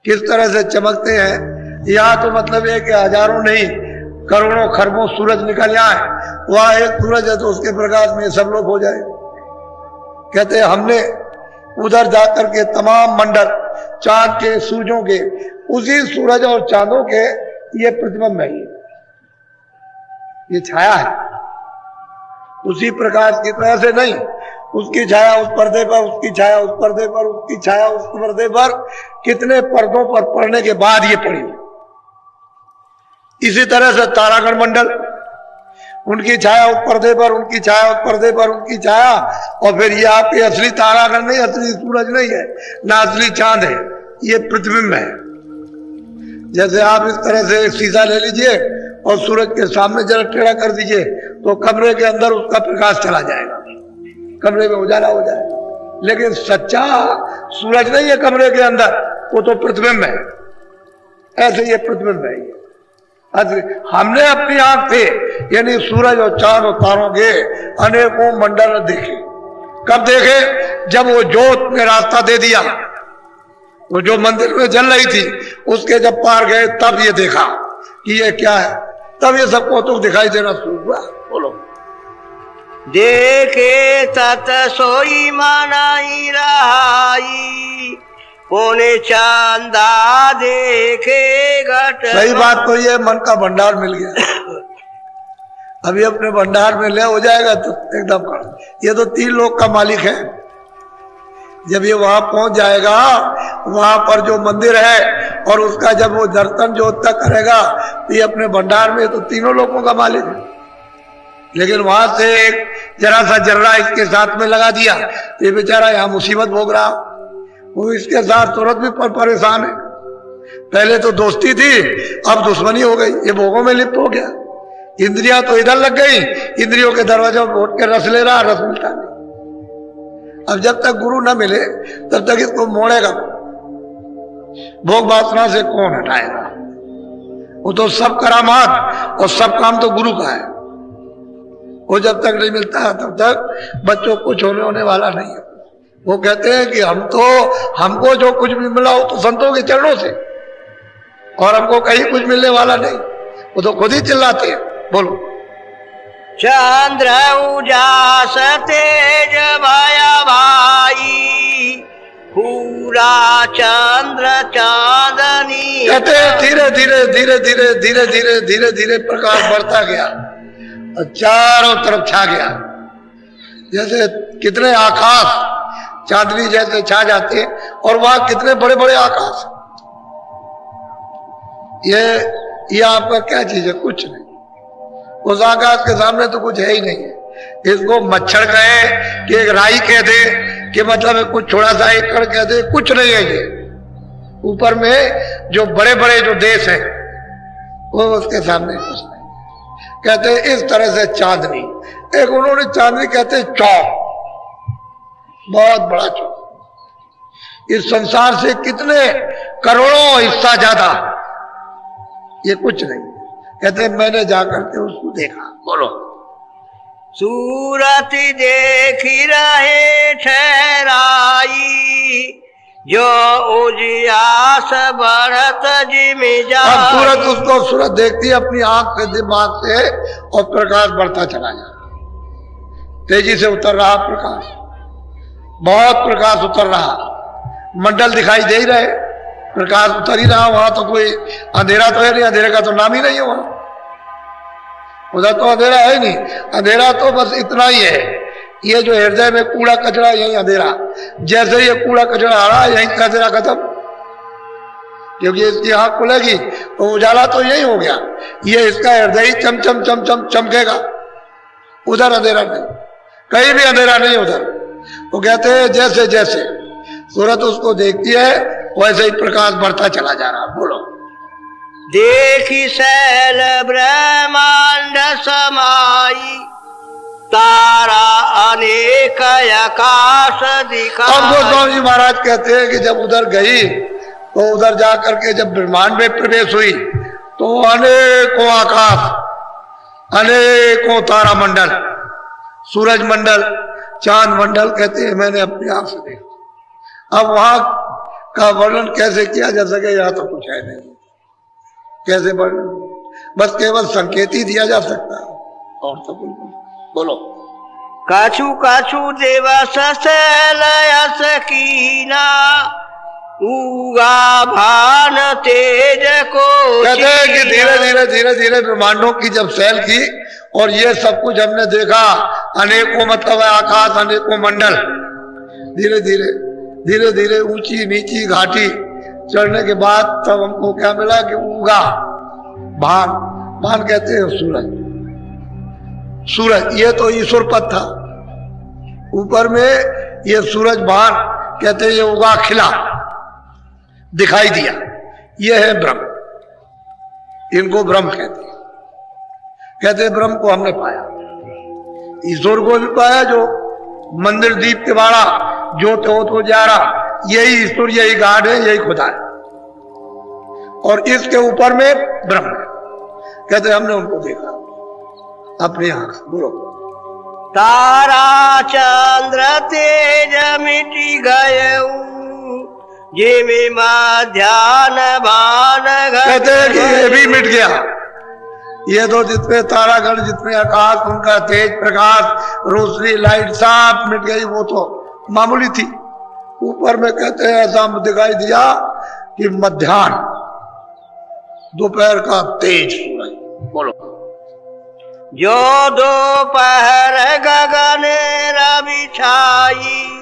[SPEAKER 1] किस तरह से चमकते हैं। यहाँ तो मतलब है कि हजारों नहीं, करोड़ों खरबों सूरज निकल जाए, वहां एक सूरज है तो उसके प्रकाश में सब लोग हो जाए। कहते हैं हमने उधर जाकर के तमाम मंडल चांद के, सूरजों के, उसी सूरज और चांदों के ये प्रतिबिंब है, ये छाया है, उसी प्रकाश की तरह से नहीं। उसकी छाया उस पर्दे पर, उसकी छाया उस पर्दे पर, उसकी छाया उस पर्दे पर, कितने पर्दों पर पड़ने के बाद ये पड़ी। इसी तरह से तारागण मंडल, उनकी छाया उस पर्दे पर, उनकी छाया उस पर्दे पर, उनकी छाया, और फिर ये आपके असली तारागण नहीं, असली सूरज नहीं है, ना असली चांद है, ये प्रतिबिंब है। जैसे आप इस तरह से एक शीशा ले लीजिए और सूरज के सामने जरा टेढ़ा कर दीजिए तो कमरे के अंदर उसका प्रकाश चला जाएगा, कमरे में उजाला हो जाएगा। लेकिन सच्चा सूरज नहीं है कमरे के अंदर, वो तो प्रतिबिंब है। ऐसे ये प्रतिबिंब है। हमने अपनी आंख से, यानी सूरज और चांद और तारों के अनेकों मंडल देखे। कब देखे? जब वो जोत ने रास्ता दे दिया, वो जो मंदिर में जल रही थी उसके जब पार गए तब ये देखा कि ये क्या है। तब ये सब कौतुक दिखाई देना शुरू हुआ। बोलो।
[SPEAKER 2] देखे तत सोई मनाई रहाई, पोने चांदा देखे घट।
[SPEAKER 1] सही बात तो ये मन का भंडार मिल गया। अभी अपने भंडार में ले हो जाएगा तो एकदम। ये तो 3 लोग का मालिक है। जब ये वहां पहुंच जाएगा, वहां पर जो मंदिर है और उसका जब वो दर्शन जो तक करेगा तो ये अपने भंडार में तो तीनों लोगों का मालिक है। लेकिन वहां से एक जरा सा जर्रा इसके साथ में लगा दिया, ये बेचारा यहाँ मुसीबत भोग रहा, वो इसके साथ तुरंत भी परेशान है। पहले तो दोस्ती थी, अब दुश्मनी हो गई, ये भोगों में लिप्त हो गया। इंद्रियां तो इधर लग गई, इंद्रियों के दरवाजे पर उठ के रस ले रहा, रस मिलता नहीं। अब जब तक गुरु न मिले तब तक इसको मोड़ेगा, भोग वासना से कौन हटाएगा। वो तो सब करामात और सब काम तो गुरु का है। वो जब तक नहीं मिलता तब तक बच्चों को कुछ होने वाला नहीं है। वो कहते हैं कि हमको जो कुछ भी मिला हो तो संतों के चरणों से, और हमको कहीं कुछ मिलने वाला नहीं। वो तो खुद ही चिल्लाते हैं। बोलो।
[SPEAKER 2] चंद्र उजास तेज भया भाई, पूरा चंद्र चांदनी।
[SPEAKER 1] कहते धीरे धीरे धीरे धीरे धीरे धीरे धीरे धीरे प्रकाश बढ़ता गया और चारों तरफ छा गया। जैसे कितने आकाश चांदनी जैसे छा जाते हैं, और वहां कितने बड़े बड़े आकाश। ये आपका क्या चीज है? कुछ नहीं। उस आकाश के सामने तो कुछ है ही नहीं है। इसको मच्छर कहे कि एक राई कह दे कि मतलब कुछ थोड़ा सा एक कण कह दे, कुछ नहीं है ये। ऊपर में जो बड़े बड़े जो देश हैं वो उसके सामने कुछ नहीं। कहते हैं इस तरह से चांदनी, एक उन्होंने चांदनी कहते हैं चौक, बहुत बड़ा चौक। इस संसार से कितने करोड़ों हिस्सा ज्यादा, ये कुछ नहीं। कहते मैंने जाकर के उसको देखा। बोलो।
[SPEAKER 2] सूरत देखी रहे ठहराई, जो उजियास बढ़त जिमि
[SPEAKER 1] अब
[SPEAKER 2] जाए।
[SPEAKER 1] सूरज उसको सूरज देखती है अपनी आंख से दिमाग से और प्रकाश बढ़ता चला जा रहा, तेजी से उतर रहा प्रकाश, बहुत प्रकाश उतर रहा, मंडल दिखाई दे ही रहे, प्रकाश उतर ही रहा। वहां तो कोई अंधेरा तो है नहीं, अंधेरे का तो नाम ही नहीं है वहां, उधर तो अंधेरा है ही नहीं। अंधेरा तो बस इतना ही है, ये जो हृदय में कूड़ा कचरा यही अंधेरा, जैसे ये कूड़ा कचरा आ रहा यही अंधेरा खत्म, क्योंकि इसकी आंख खुलेगी तो उजाला तो यही हो गया, ये इसका हृदय ही चम चम चम चम चमकेगा, उधर अंधेरा नहीं, कहीं भी अंधेरा नहीं उधर। वो कहते हैं जैसे जैसे सूरत उसको देखती है वैसे ही प्रकाश बढ़ता चला जा रहा। बोलो।
[SPEAKER 2] देखी शैल ब्रह्मांड समाई, तारा अनेक आकाश दिखाई।
[SPEAKER 1] अब गोस्वामी जी महाराज कहते हैं कि जब उधर गई तो उधर जा करके जब ब्रह्मांड में प्रवेश हुई तो अनेकों आकाश, अनेकों तारा मंडल, सूरज मंडल, चांद मंडल, कहते हैं मैंने अपनी आंख से देखा। अब वहां का वर्णन कैसे किया जा सके, यहाँ तो कुछ है नहीं, कैसे वर्णन, बस केवल संकेत ही दिया जा सकता है और तो कुछ नहीं। बोलो।
[SPEAKER 2] कछु कछु दिवस शैलयस कीना, उगा भान तेज को।
[SPEAKER 1] कहते हैं कि धीरे धीरे धीरे धीरे ब्रह्मांडों की जब सैल की और ये सब कुछ हमने देखा, अनेकों मतलब आकाश, अनेकों मंडल, धीरे धीरे धीरे धीरे ऊंची नीची घाटी चढ़ने के बाद तब हमको क्या मिला कि उगा भान, भान कहते हैं सूरज, सूरज ये तो ईश्वर पद था, ऊपर में ये सूरज भान कहते हैं, ये उगा खिला दिखाई दिया, ये है ब्रह्म, इनको ब्रह्म कहते हैं। कहते हैं ब्रह्म को हमने पाया, ईश्वर को भी पाया, जो मंदिर दीप के बाड़ा जो तो जा रहा, यही ईश्वर, यही गाड है, यही खुदा है, और इसके ऊपर में ब्रह्म है। कहते हैं हमने उनको देखा अपनी आंख से। बोलो।
[SPEAKER 2] तारा चंद्र तेज मिटी गए, जिमि ध्यान भान।
[SPEAKER 1] कहते हैं कि ये भी मिट गया, ये तो जितने तारागण, जितने आकाश, उनका तेज प्रकाश, रोशनी, लाइट सब मिट गई, वो तो मामूली थी। ऊपर में कहते हैं ऐसा दिखाई दिया कि मध्याह्न, दोपहर का तेज सूरज। बोलो।
[SPEAKER 2] जो दोपहर गगन रवि छाई,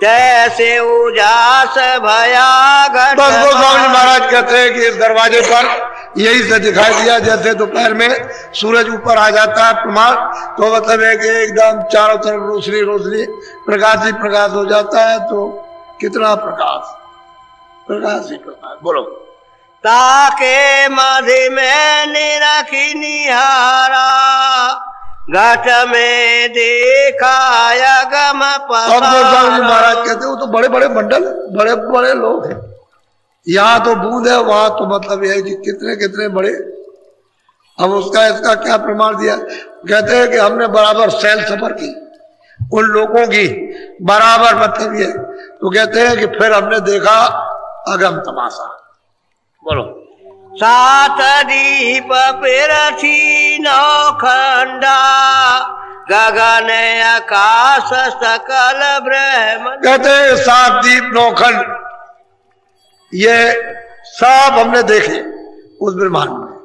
[SPEAKER 2] तैसे उजास भया घट।
[SPEAKER 1] बस गोस्वामी महाराज कहते हैं कि इस दरवाजे पर यही से दिखाई दिया, जैसे दोपहर में सूरज ऊपर आ जाता है प्रमाण, तो मतलब है कि एकदम चारों तरफ रोशनी रोशनी, प्रकाश ही प्रकाश हो जाता है। तो कितना प्रकाश, प्रकाश ही प्रकाश। बोलो।
[SPEAKER 2] ताके मधि में निरखी निहारा, घट में देखा गम पसारा।
[SPEAKER 1] अब गोस्वामी महाराज कहते हैं वो तो बड़े बड़े मंडल, बड़े बड़े लोग हैं, यहाँ तो बूंद है, वहां तो मतलब यह है कि कितने कितने बड़े। अब उसका इसका क्या प्रमाण दिया, कहते हैं कि हमने बराबर सैल सफर की उन लोगों की, बराबर मतलब ये। तो कहते हैं कि फिर हमने देखा अगम तमाशा। बोलो।
[SPEAKER 2] सात दीप पिरथी नौखंडा, गगन आकाश सकल ब्रह्म।
[SPEAKER 1] कहते हैं सात दीप नौखंड, ये सब हमने देखे उस ब्रह्मांड में,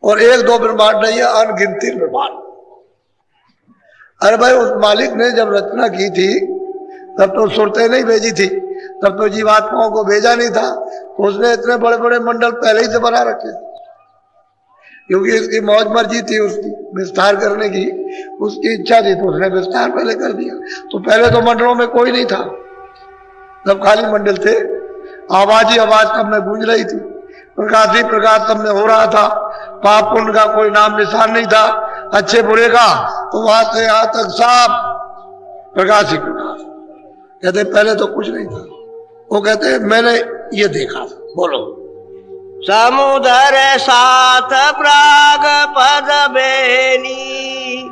[SPEAKER 1] और एक दो ब्रह्मांड नहीं है, अनगिनती ब्रह्मांड। अरे भाई उस मालिक ने जब रचना की थी तब तो सुरतें नहीं भेजी थी, तब तो जीवात्माओं को भेजा नहीं था, तो उसने इतने बड़े बड़े मंडल पहले ही से बना रखे, क्योंकि इसकी मौज मर्जी थी उसकी विस्तार करने की, उसकी इच्छा थी, तो उसने विस्तार पहले कर दिया। तो पहले तो मंडलों में कोई नहीं था, तब खाली मंडल थे, आवाज ही आवाज सब में गूंज रही थी, प्रकाश ही प्रकाश सब में हो रहा था, पाप पुण्य का कोई नाम निशान नहीं था, अच्छे बुरे का, तो वहां से यहां तक साफ प्रकाश ही प्रकाश। कहते पहले तो कुछ नहीं था, वो कहते मैंने ये देखा। बोलो।
[SPEAKER 2] समुद्र सात प्राग पद बेनी,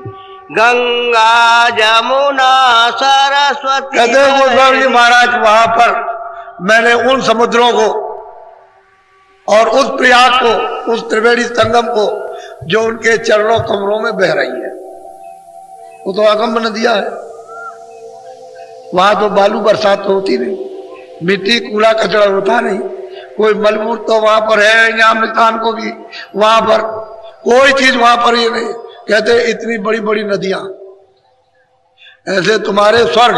[SPEAKER 2] गंगा जमुना सरस्वती।
[SPEAKER 1] कहते गोस्वामी जी महाराज वहां पर मैंने उन समुद्रों को और उस प्रयाग को, उस त्रिवेणी संगम को जो उनके चरणों कमरों में बह रही है, वो तो अगम नदियां है। वहां तो बालू बरसात तो होती नहीं, मिट्टी कूड़ा कचरा होता नहीं, कोई मलबूर तो वहां पर है, यहाँ मितान को भी वहां पर कोई चीज वहां पर ये नहीं। कहते इतनी बड़ी बड़ी नदियां, ऐसे तुम्हारे स्वर्ग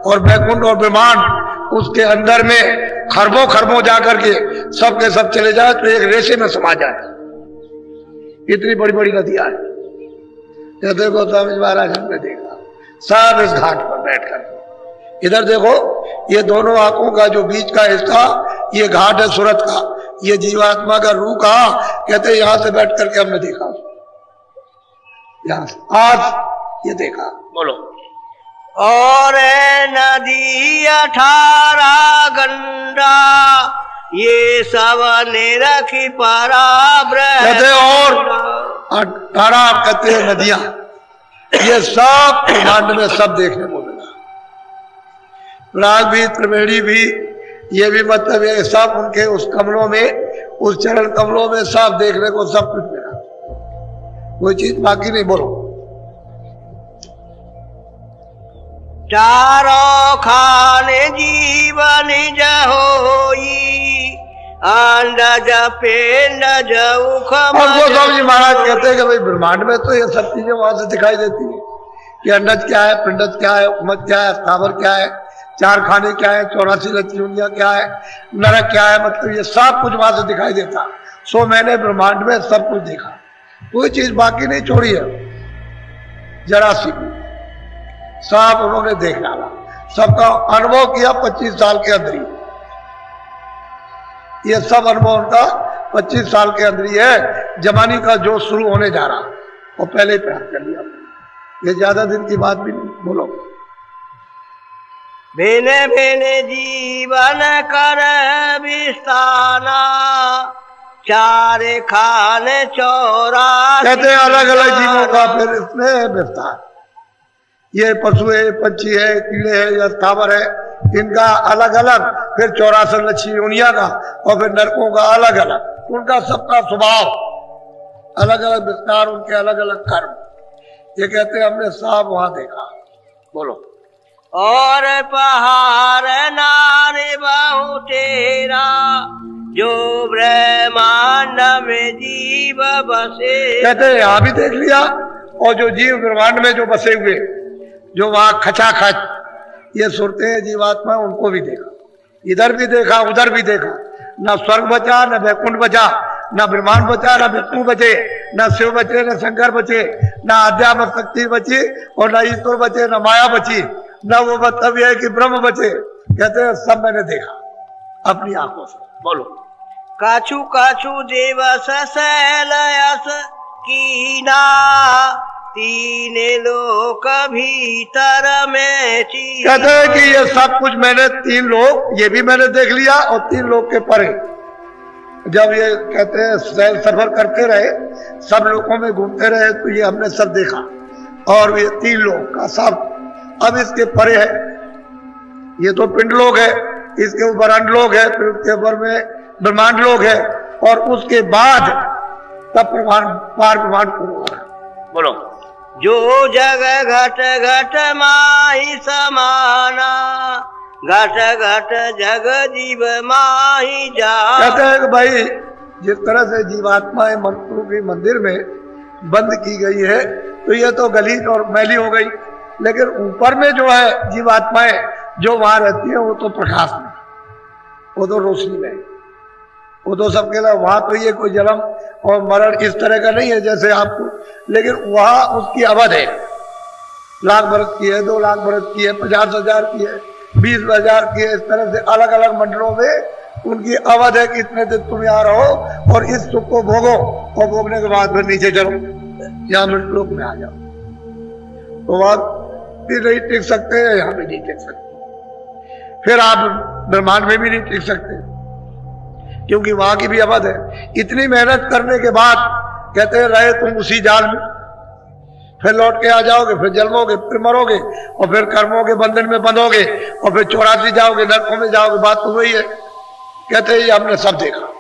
[SPEAKER 1] और वैकुंठ और ब्रह्मांड उसके अंदर में खरबों खरबों जाकर के सब के सब चले जाए तो एक रेशे में समा जाए, इतनी बड़ी बड़ी नदियां हैं। कहते गोस्वामी महाराज हमने देखा सब इस घाट पर बैठकर। इधर देखो, ये दोनों आंखों का जो बीच का हिस्सा, ये घाट है सूरत का, ये जीवात्मा का रूह कहा। कहते यहां से बैठ करके हमने देखा, यहां से आज ये देखा। बोलो।
[SPEAKER 2] और नदी 18 गंगा, ये सब ने रखी पराब्रह्म।
[SPEAKER 1] कहते और 18 कहते हैं नदियां, ये सब ब्रह्मांड में सब देखने को मिला। राग भी, त्रिवेणी भी, ये भी मतलब ये सब उनके उस कमलों में, उस चरण कमलों में सब देखने को सब कुछ मिला, कोई चीज बाकी नहीं। बोलो।
[SPEAKER 2] चारों खाने जीवन जहोई, अंडज पिंडज उखम।
[SPEAKER 1] और गोस्वामी जी महाराज कहते हैं कि भाई ब्रह्मांड में तो ये सब चीजें वहां से दिखाई देती है कि अंडज क्या है, पिंडज क्या है, उखमत क्या है, स्थावर क्या है, चार खाने क्या है, 84 लक्ष्मियां क्या है, नरक क्या है, मतलब ये सब कुछ वहां से दिखाई देता। सो मैंने ब्रह्मांड में सब कुछ देखा, कोई चीज बाकी नहीं छोड़ी है, जरा सी सब उन्होंने देख डाला, सबका अनुभव किया 25 साल के अंदर ही। ये सब अनुभव उनका 25 साल के अंदर ही है। जमानी का जो शुरू होने जा रहा वो पहले ही प्राप्त कर लिया, ये ज्यादा दिन की बात भी नहीं। बोलो।
[SPEAKER 2] भेने भेने जीवन कर विस्ताना, चारे खाने 84।
[SPEAKER 1] कहते अलग अलग जीवों का फिर इसमें विस्तार, ये पशु है, पक्षी है, कीड़े है या स्थावर है, इनका अलग अलग, फिर 84 लक्ष्मी योनिया का, और फिर नरकों का अलग अलग, उनका सबका स्वभाव अलग अलग विस्तार, उनके अलग अलग कर्म। ये कहते हैं हमने सब वहां देखा। बोलो।
[SPEAKER 2] और पहाड़ नारे बहु तेरा, जो ब्रह्मांड में जीव बसे।
[SPEAKER 1] कहते हैं यहां भी देख लिया, और जो जीव ब्रह्मांड में जो बसे हुए, जो वहां खचाखच ये सुरते जीवात्मा, उनको भी देखा, इधर भी देखा उधर भी देखा। न स्वर्ग बचा, न वैकुंठ बचा, न ब्रह्मांड बचा, न विष्णु बचे, न शिव बचे, न शंकर बचे, न अध्यात्म शक्ति बची, और न ईश्वर बचे, न माया बची, न वो मतलब है कि ब्रह्म बचे। कहते हैं सब मैंने देखा अपनी आंखों से। बोलो।
[SPEAKER 2] काछु काछु देवस शैलयस कीना, तीने लोक भीतर में।
[SPEAKER 1] कहते हैं कि ये सब कुछ मैंने 3 लोक, ये भी मैंने देख लिया, और 3 लोक के परे जब ये कहते हैं सैर सफर करते रहे, सब लोगों में घूमते रहे, तो ये हमने सब देखा। और ये 3 लोक का सब अब इसके परे है, ये तो पिंड लोक है, इसके ऊपर अंड लोक है, फिर उसके ऊपर में ब्रह्मांड लोक है, और उसके बाद तब पार ब्रह्मांड शुरू हो रहा है। बोलो।
[SPEAKER 2] जो जग घट घट माही समाना, घट घट जग जीव माही जा।
[SPEAKER 1] कहते हैं कि भाई जिस तरह से जीवात्माएं मंत्रों के मंदिर में बंद की गई है, तो ये तो गलीच और मैली हो गई, लेकिन ऊपर में जो है जीवात्माएं जो वहां रहती है, वो तो प्रकाश में, वो तो रोशनी में, वो तो सबके लिए वहां तो ये कोई जन्म और मरण इस तरह का नहीं है जैसे आपको, लेकिन वहां उसकी अवध है, 1 लाख बरस की है, 2 लाख बरस की है, 50,000 की है, 20,000 की है, इस तरह से अलग अलग मंडलों में उनकी अवध है कि इतने दिन तुम यहाँ रहो और इस सुख को भोगो, और भोगने के बाद फिर नीचे चलो, यहाँ मृतलोक में आ जाओ। तो वहां भी नहीं टिक सकते, यहाँ भी नहीं टिक सकते, फिर आप ब्रह्मांड में भी नहीं टिक सकते, क्योंकि वहां की भी अवध है। इतनी मेहनत करने के बाद कहते हैं रहे तुम उसी जाल में, फिर लौट के आ जाओगे, फिर जन्मोगे, फिर मरोगे, और फिर कर्मों के बंधन में बंधोगे, और फिर 84 जाओगे, नरकों में जाओगे। बात तो वही है। कहते हैं ये हमने सब देखा।